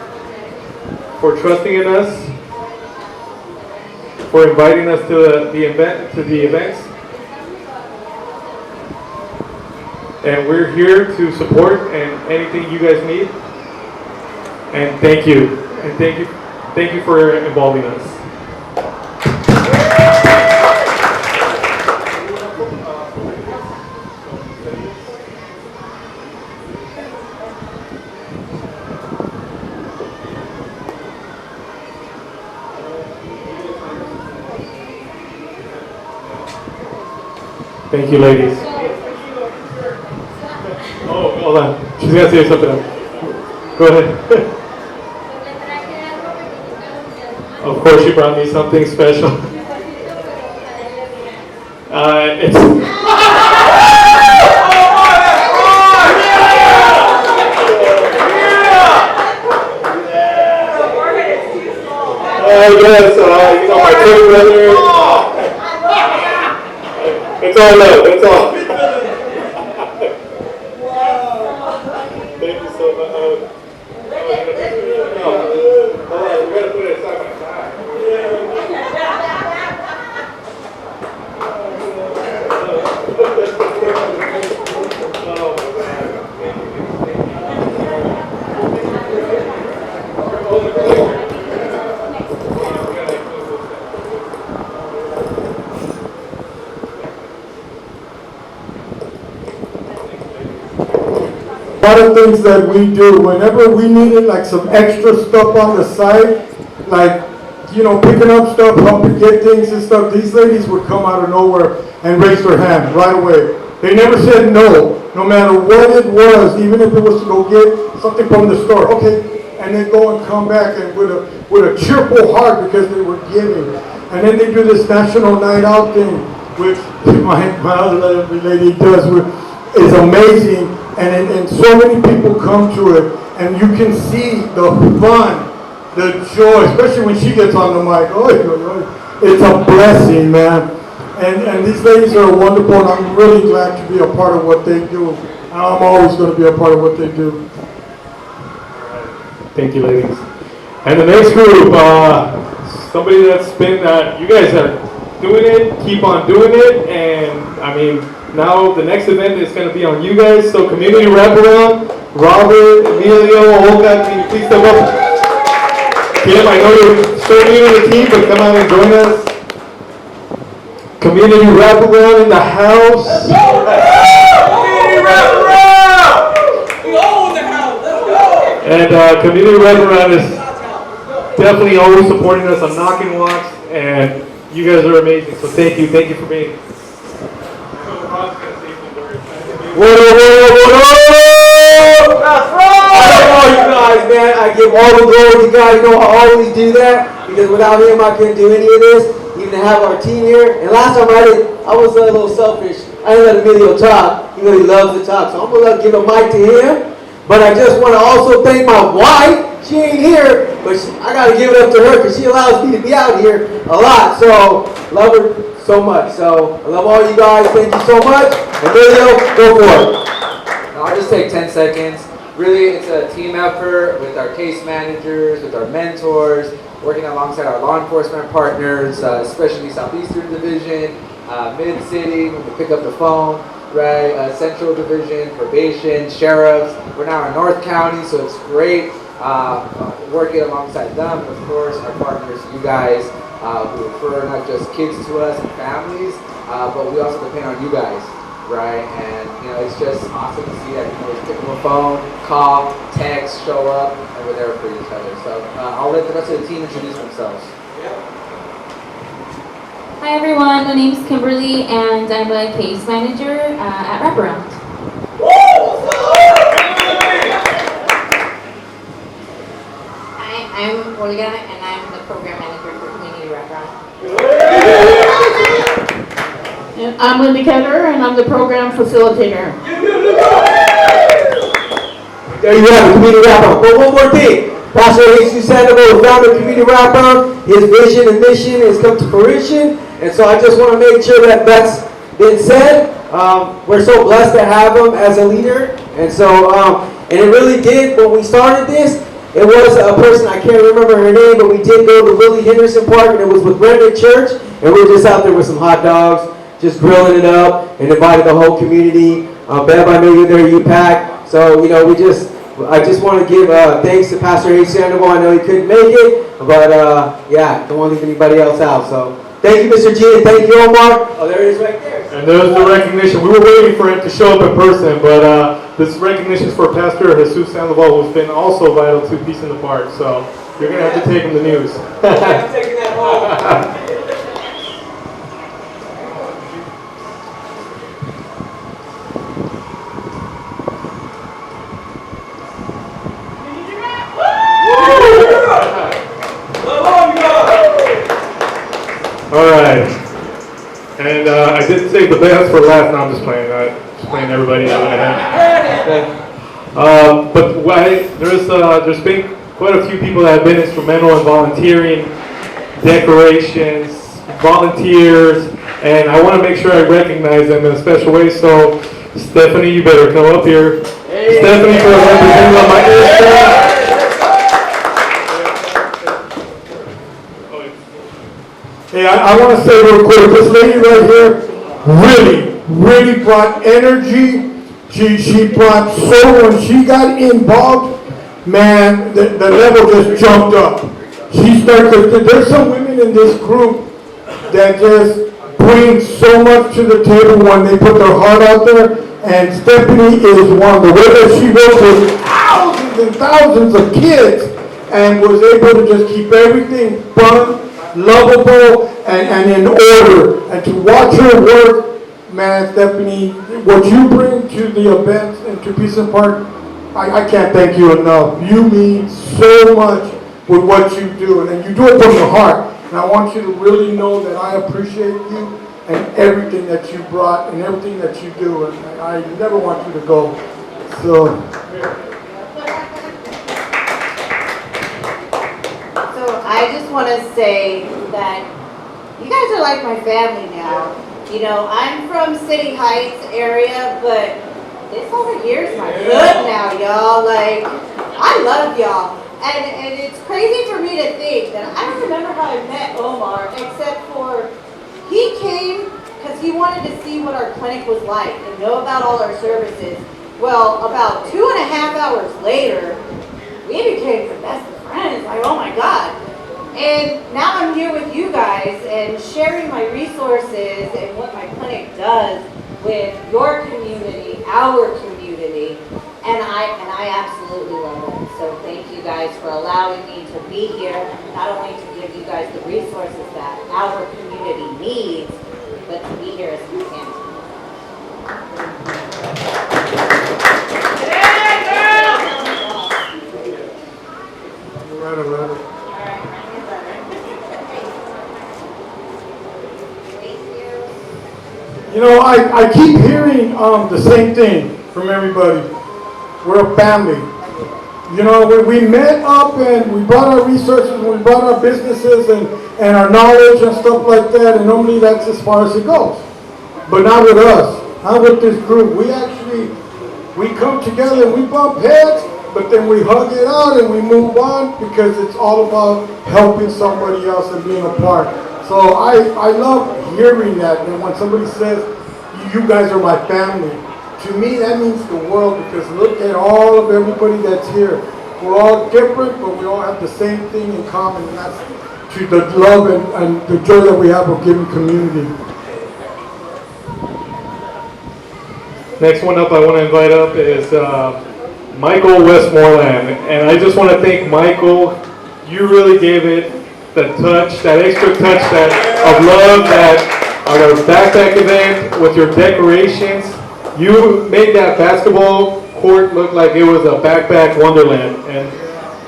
S11: for trusting in us, for inviting us to the events. And we're here to support and anything you guys need. And thank you. And thank you for involving us. Thank you, ladies. Oh, hold on. She's gonna say something else. Go ahead. Of course, she brought me something special. It's. I guess, you know, my twin brother. It's all love, it's all. Thank you so much. Hold on, we gotta put it side by side.
S1: A lot of things that we do, whenever we needed like some extra stuff on the side, like, you know, picking up stuff, helping get things and stuff, these ladies would come out of nowhere and raise their hand right away. They never said no, no matter what it was, even if it was to go get something from the store, okay, and then go and come back and with a cheerful heart because they were giving. And then they do this national night out thing, which my other lady does, is amazing. And so many people come to it, and you can see the fun, the joy, especially when she gets on the mic. Oh, it's a blessing, man. And these ladies are wonderful, and I'm really glad to be a part of what they do. And I'm always going to be a part of what they do.
S11: Thank you, ladies. And the next group, somebody that's been, you guys are doing it, keep on doing it, and I mean, now the next event is going to be on you guys, so community wraparound, Robert, Emilio, Olga, can you please step up? Kim, I know you're so new to the team, but come out and join us. Community wraparound in the house.
S16: Community wraparound! We own the house, let's go!
S11: And community wraparound is definitely always supporting us on Knockin' Walks, and you guys are amazing, so thank you for being.
S16: What up? That's right! I don't know you guys, man. I give all the glory to God. You know, I always do that because without him, I couldn't do any of this. Even to have our team here. And last time I was a little selfish. I didn't let Emilio talk. He really loves to talk, so I'm gonna give a mic to him. But I just want to also thank my wife. She ain't here, but I gotta give it up to her because she allows me to be out here a lot. So love her so much. So I love all you guys. Thank you so much. Emilio, go for it.
S17: I'll just take 10 seconds. Really, it's a team effort with our case managers, with our mentors, working alongside our law enforcement partners, especially Southeastern Division, Mid-City, when we pick up the phone, right? Central Division, probation, sheriffs. We're now in North County, so it's great working alongside them. And of course, our partners, you guys, who refer not just kids to us and families, but we also depend on you guys, right? And you know, it's just awesome to see that you know, pick up a phone, call, text, show up, and we're there for each other. So I'll let the rest of the team introduce themselves.
S18: Hi everyone, my name is Kimberly, and I'm a case manager at Wraparound.
S19: Hi, I'm Olga, and I'm the program manager for Community Wraparound.
S13: And I'm Linda Ketter, and I'm the program facilitator.
S16: There you have it, Community Wraparound. But one more thing. Pastor Jesus Sandoval, the founder of Community Wraparound, his vision and mission has come to fruition. And so I just want to make sure that that's been said. We're so blessed to have him as a leader. And so, and it really did, when we started this, it was a person, I can't remember her name, but we did go to Willie Henderson Park, and it was with Remnant Church. And we were just out there with some hot dogs, just grilling it up, and invited the whole community. Bev, I know you're there, UPAC. So, you know, I just want to give thanks to Pastor H. Sandoval. I know he couldn't make it, but yeah, don't want to leave anybody else out. So thank you, Mr. G, and thank you, Omar. Oh, there it is right there.
S11: And there's the recognition. We were waiting for him to show up in person, but this recognition is for Pastor Jesus Sandoval, who's been also vital to Peace in the Park. So you're going to have to take him the news.
S16: I'm taking that home.
S11: save the best for last. No, I'm just playing. Just playing everybody out in But there's been quite a few people that have been instrumental in volunteering, decorations, volunteers, and I want to make sure I recognize them in a special way. So, Stephanie, you better come up here. Hey. Stephanie, for representing on my Instagram.
S1: Hey, I want to say real quick, this lady right here really brought energy. She brought soul. When she got involved, man, the level just jumped up. She started, there's some women in this group that just bring so much to the table when they put their heart out there, and Stephanie is one. The way that she works with thousands and thousands of kids and was able to just keep everything fun, lovable, and in order. And to watch her work, man, Stephanie, what you bring to the events and to Peace Park, I can't thank you enough. You mean so much with what you do, and you do it from your heart. And I want you to really know that I appreciate you and everything that you brought and everything that you do. And I never want you to go. So
S20: I just want to say that you guys are like my family now. You know, I'm from City Heights area, but this over here is my hood now, y'all. Like, I love y'all. And it's crazy for me to think that I don't remember how I met Omar, except for he came because he wanted to see what our clinic was like and know about all our services. Well, about 2.5 hours later, we became the best of friends. Like, oh my God. And now I'm here with you guys and sharing my resources and what my clinic does with your community, our community, and I absolutely love it. So thank you guys for allowing me to be here, not only to give you guys the resources that our community needs, but to be here as a family.
S1: All right. You know, I keep hearing the same thing from everybody. We're a family. You know, when we met up and we brought our resources, and we brought our businesses and our knowledge and stuff like that, and normally that's as far as it goes. But not with us, not with this group. We come together and we bump heads, but then we hug it out and we move on because it's all about helping somebody else and being a part. So I love hearing that, and when somebody says, you guys are my family, to me that means the world, because look at all of everybody that's here. We're all different, but we all have the same thing in common, and that's to the love and the joy that we have of giving community.
S11: Next one up I want to invite up is Michael Westmoreland, and I just want to thank Michael. You really gave it the touch, that extra touch of love, that our backpack event with your decorations. You made that basketball court look like it was a backpack wonderland. And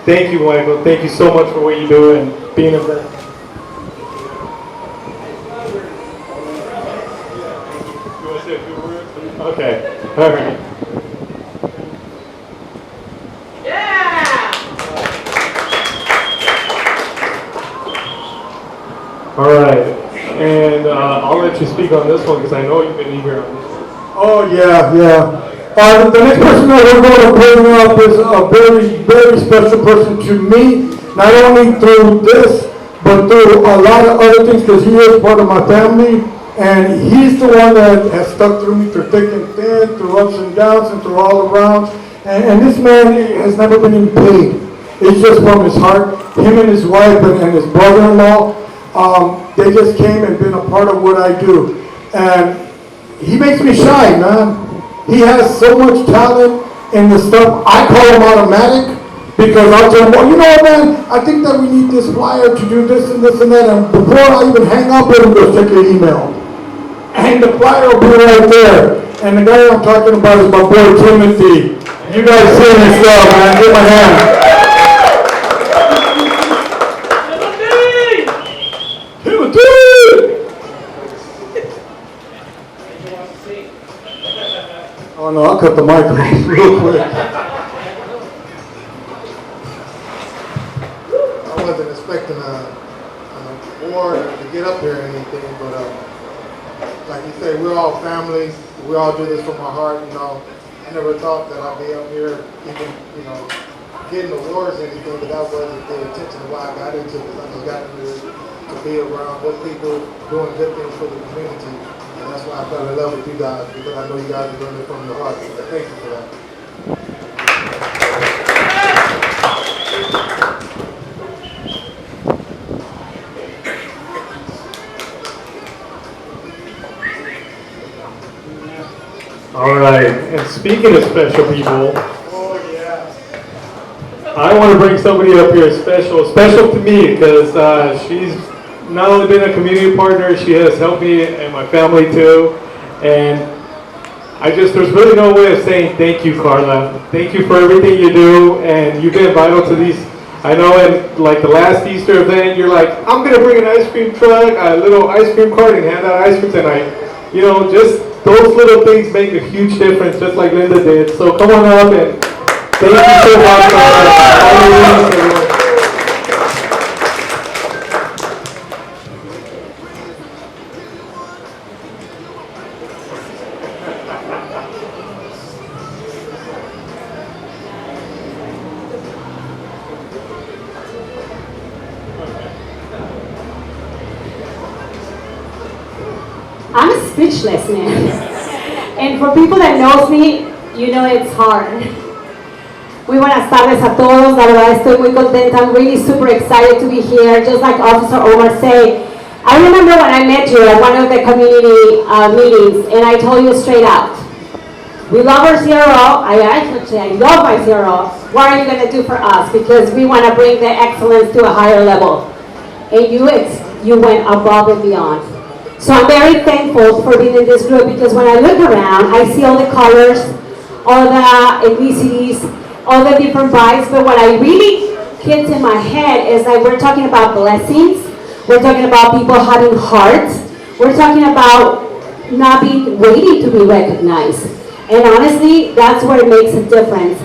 S11: thank you, Michael. Thank you so much for what you do and being a friend. You want to say a few words? Okay. All right. All right, and I'll let you speak on this one because I know you've been eager on this one.
S1: Oh, yeah. The next person that we're going to bring up is a very special person to me, not only through this, but through a lot of other things, because he is part of my family, and he's the one that has stuck through me through thick and thin, through ups and downs, and through all around. And this man has never been in paid. It's just from his heart. Him and his wife and his brother-in-law, they just came and been a part of what I do. And he makes me shine, man. He has so much talent in the stuff. I call him automatic because I'll tell him, well, you know what, man, I think that we need this flyer to do this and this and that. And before I even hang up, let him go check your email. And the flyer will be right there. And the guy I'm talking about is my boy Timothy. You guys see this stuff, man. Give him a hand. Oh no, I'll cut the mic off real quick.
S21: I wasn't expecting an award to get up here or anything, but like you say, we're all family. We all do this from our heart, you know. I never thought that I'd be up here, even, you know, getting awards or anything, but that wasn't the intention of why I got into it. I just got into it to be around good people doing good things for the community. And that's why I fell in love with you guys, because I know you guys are doing it from your heart. So thank you for that.
S11: All right, and speaking of special people, I want to bring somebody up here special to me, because she's not only been a community partner, she has helped me and my family too. And there's really no way of saying thank you, Carla. Thank you for everything you do, and you've been vital to these. I know in like the last Easter event, you're like, I'm going to bring an ice cream truck, a little ice cream cart, and hand out ice cream tonight. You know, just those little things make a huge difference, just like Linda did. So come on up and thank you so much, Carla.
S22: I'm speechless, man. And for people that knows me, you know it's hard. Muy buenas tardes a todos. La verdad estoy muy contenta. I'm really super excited to be here. Just like Officer Omar said, I remember when I met you at one of the community meetings, and I told you straight out, we love our CRO. I love my CRO. What are you going to do for us? Because we want to bring the excellence to a higher level. And you went above and beyond. So I'm very thankful for being in this group, because when I look around, I see all the colors, all the ethnicities, all the different vibes, but what I really hits in my head is that we're talking about blessings, we're talking about people having hearts, we're talking about not being waiting to be recognized. And honestly, that's where it makes a difference.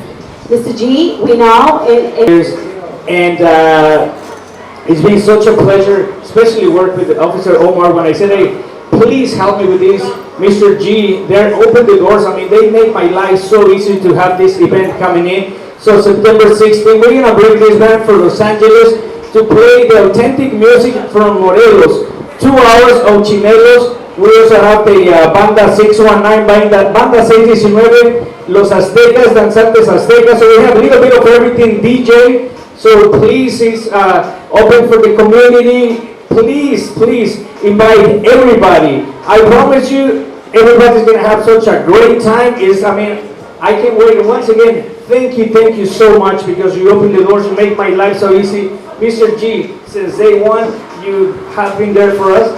S22: Mr. G, we know,
S23: and it's been such a pleasure, especially work with Officer Omar. When I said, hey, please help me with this, Mr. G, they opened the doors. I mean, they make my life so easy to have this event coming in. So September 16th, we're going to bring this band for Los Angeles to play the authentic music from Morelos. 2 hours of chinelos. We also have the Banda 619, Banda 619, Los Aztecas, Danzantes Aztecas. So we have a little bit of everything, DJ. So please, it's open for the community. Please, please invite everybody. I promise you, everybody's going to have such a great time. I can't wait. Once again, thank you so much, because you opened the doors, you make my life so easy. Mr. G, since day one, you have been there for us.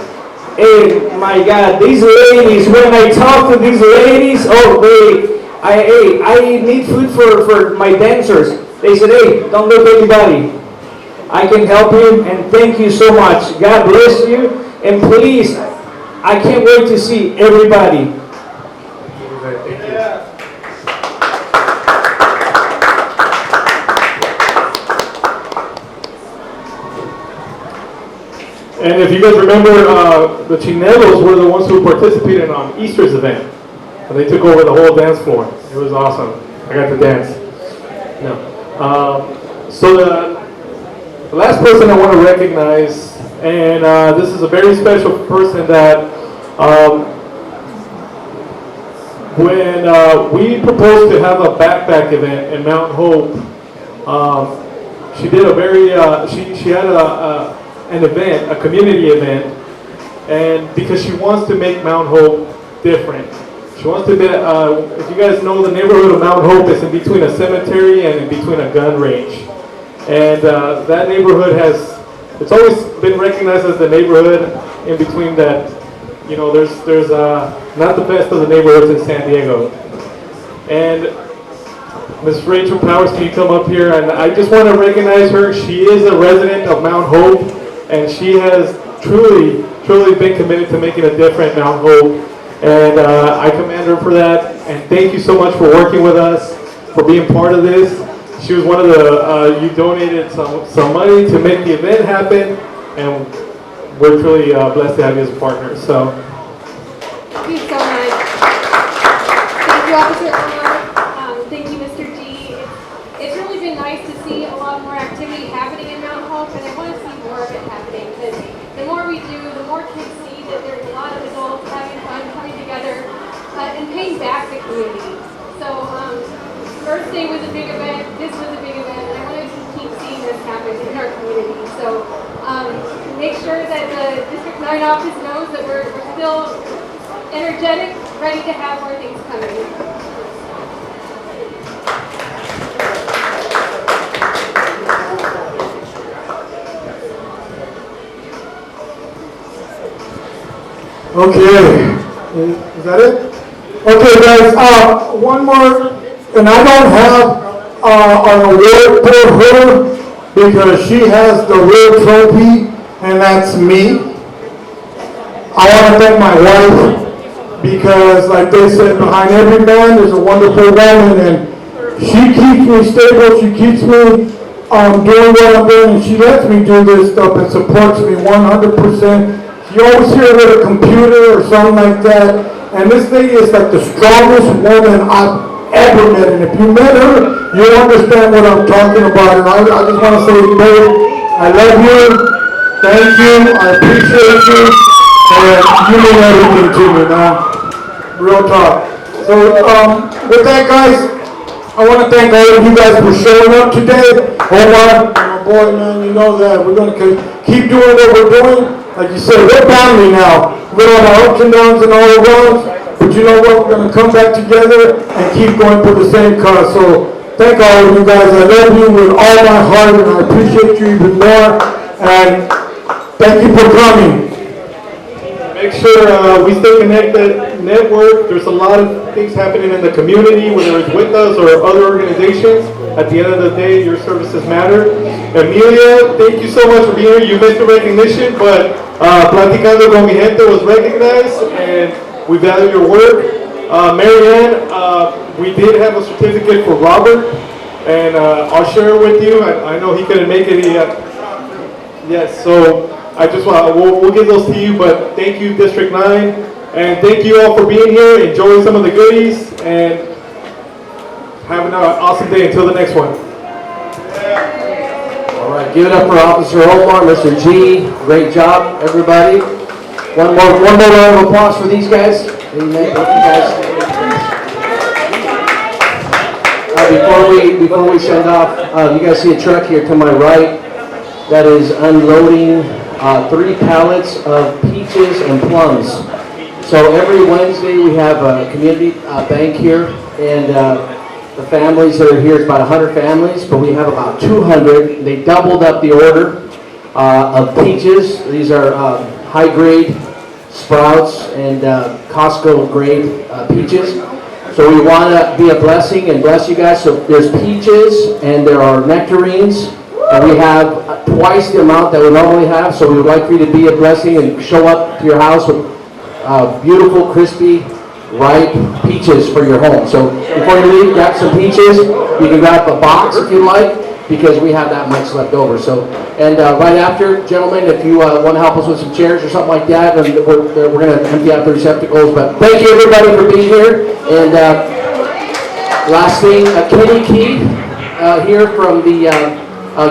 S23: Hey, my God, these ladies, when I talk to these ladies, I need food for my dancers. They said, hey, don't look at anybody. I can help you, and thank you so much. God bless you, and please, I can't wait to see everybody.
S11: And if you guys remember, the Chinelos were the ones who participated on Easter's event. And they took over the whole dance floor. It was awesome. I got to dance. No. So the last person I want to recognize, and this is a very special person that when we proposed to have a backpack event in Mount Hope, she did a very, she had an event, a community event, and because she wants to make Mount Hope different. She wants to be, if you guys know, the neighborhood of Mount Hope is in between a cemetery and in between a gun range. And that neighborhood it's always been recognized as the neighborhood in between that, you know, there's not the best of the neighborhoods in San Diego. And Ms. Rachel Powers, can you come up here? And I just want to recognize her. She is a resident of Mount Hope, and she has truly been committed to making a difference in Mount Hope. And I commend her for that. And thank you so much for working with us, for being part of this. She was one of the, you donated some money to make the event happen, and we're truly blessed to have you as a partner. So.
S22: Thank you so much. Thank you, Officer Omar. Thank you, Mr. G. It's really been nice to see a lot more activity happening in Mount Hope, and I want to see more of it happening, because the more we do, the more kids see that there's a lot of adults having fun, coming together, and paying back the community. So, Earth Day was a big event, this was a big event, and I want to keep seeing this happen in our community. So, make sure that the District 9 office knows that we're still energetic, ready to have more things coming.
S1: Okay, is that it? Okay, guys, one more, and I don't have an award for her because she has the real trophy, and that's me. I want to thank my wife because, like they said, behind every man there's a wonderful woman, and she keeps me stable, she keeps me doing what I'm doing, and she lets me do this stuff and supports me 100%. You always hear with a computer or something like that, and this lady is like the strongest woman I've ever met, and if you met her, you'll understand what I'm talking about, and I just want to say, babe, I love you, thank you, I appreciate you, and you mean everything to me, man. Real talk. So, with that, guys, I want to thank all of you guys for showing up today. Omar, my boy, man, you know that we're going to keep doing what we're doing. Like you said, we're family now. We're on our ups and downs and all the wrongs, but you know what? We're going to come back together and keep going for the same cause. So thank all of you guys. I love you with all my heart, and I appreciate you even more. And thank you for coming.
S11: Make sure we stay connected, network. There's a lot of things happening in the community, whether it's with us or other organizations. At the end of the day, your services matter. Emilia, thank you so much for being here. You missed the recognition, but Platicando con mi gente was recognized, and we value your work. Marianne, we did have a certificate for Robert, and I'll share it with you. I know he couldn't make it. Yes, so I just want we'll give those to you, but thank you, District 9, and thank you all for being here. Enjoy some of the goodies, and have an awesome day until the next one.
S6: All right, give it up for Officer Omar, Mr. G. Great job, everybody. One more round of applause for these guys. Amen. Thank you guys. Before we send off, you guys see a truck here to my right that is unloading 3 pallets of peaches and plums. So every Wednesday we have a community bank here, and the families that are here, it's about 100 families, but we have about 200. They doubled up the order of peaches. These are high-grade Sprouts and Costco grade peaches. So we want to be a blessing and bless you guys. So there's peaches and there are nectarines. And we have twice the amount that we normally have. So we would like for you to be a blessing and show up to your house with beautiful, crispy, ripe peaches for your home. So before you leave, grab some peaches. You can grab a box if you like, because we have that much left over. So, and right after, gentlemen, if you want to help us with some chairs or something like that, and we're going to empty out the receptacles. But thank you everybody for being here. And last thing, Kenny Key here from the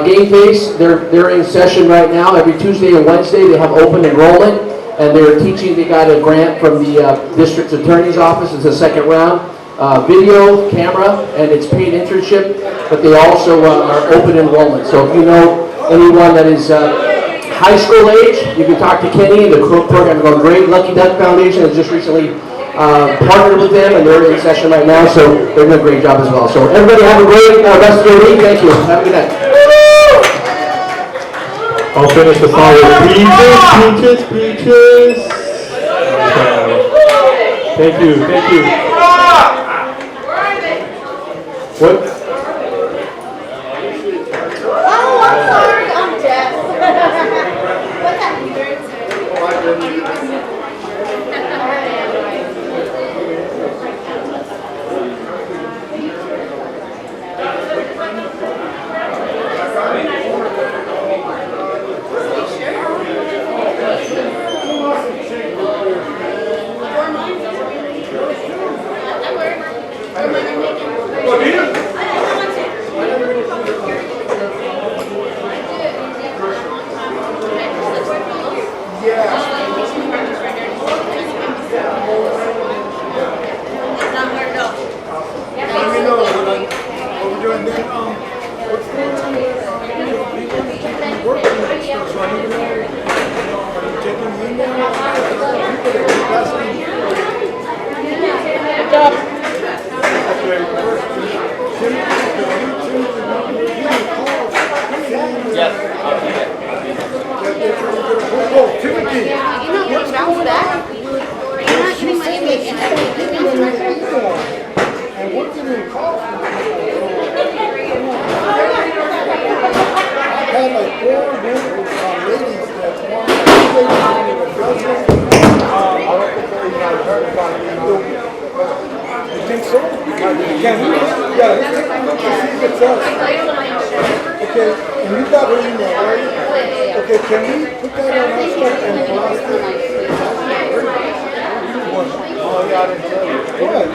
S6: Game Face. They're in session right now. Every Tuesday and Wednesday they have open enrollment. And they're teaching, they got a grant from the district attorney's office. It's the second round. Video, camera, and it's paid internship, but they also are open enrollment. So if you know anyone that is high school age, you can talk to Kenny, and the program is going great. Lucky Duck Foundation has just recently partnered with them, and they're in session right now, so they're doing a great job as well. So everybody have a great rest of your week. Thank you. Have a good night.
S11: I'll finish the song with peaches, peaches, peaches. Thank you, thank you. What?
S20: Oh, I'm sorry, I'm deaf. What's that?
S1: And then, what's going on with, we want to keep you working and stuff, so I need to know, are you taking emails?
S4: Yes.
S1: Oh, Timothy.
S4: Bounce back.
S1: And what's in your call? I've had like 4 women, ladies that want to I don't think they're even heard about it. You think so? Can we? Yeah, let's take a look to see if it's us. Okay, and you got her email, right? Okay, can we put that on our stuff and blast it? Oh, yeah, I didn't tell you. Go ahead.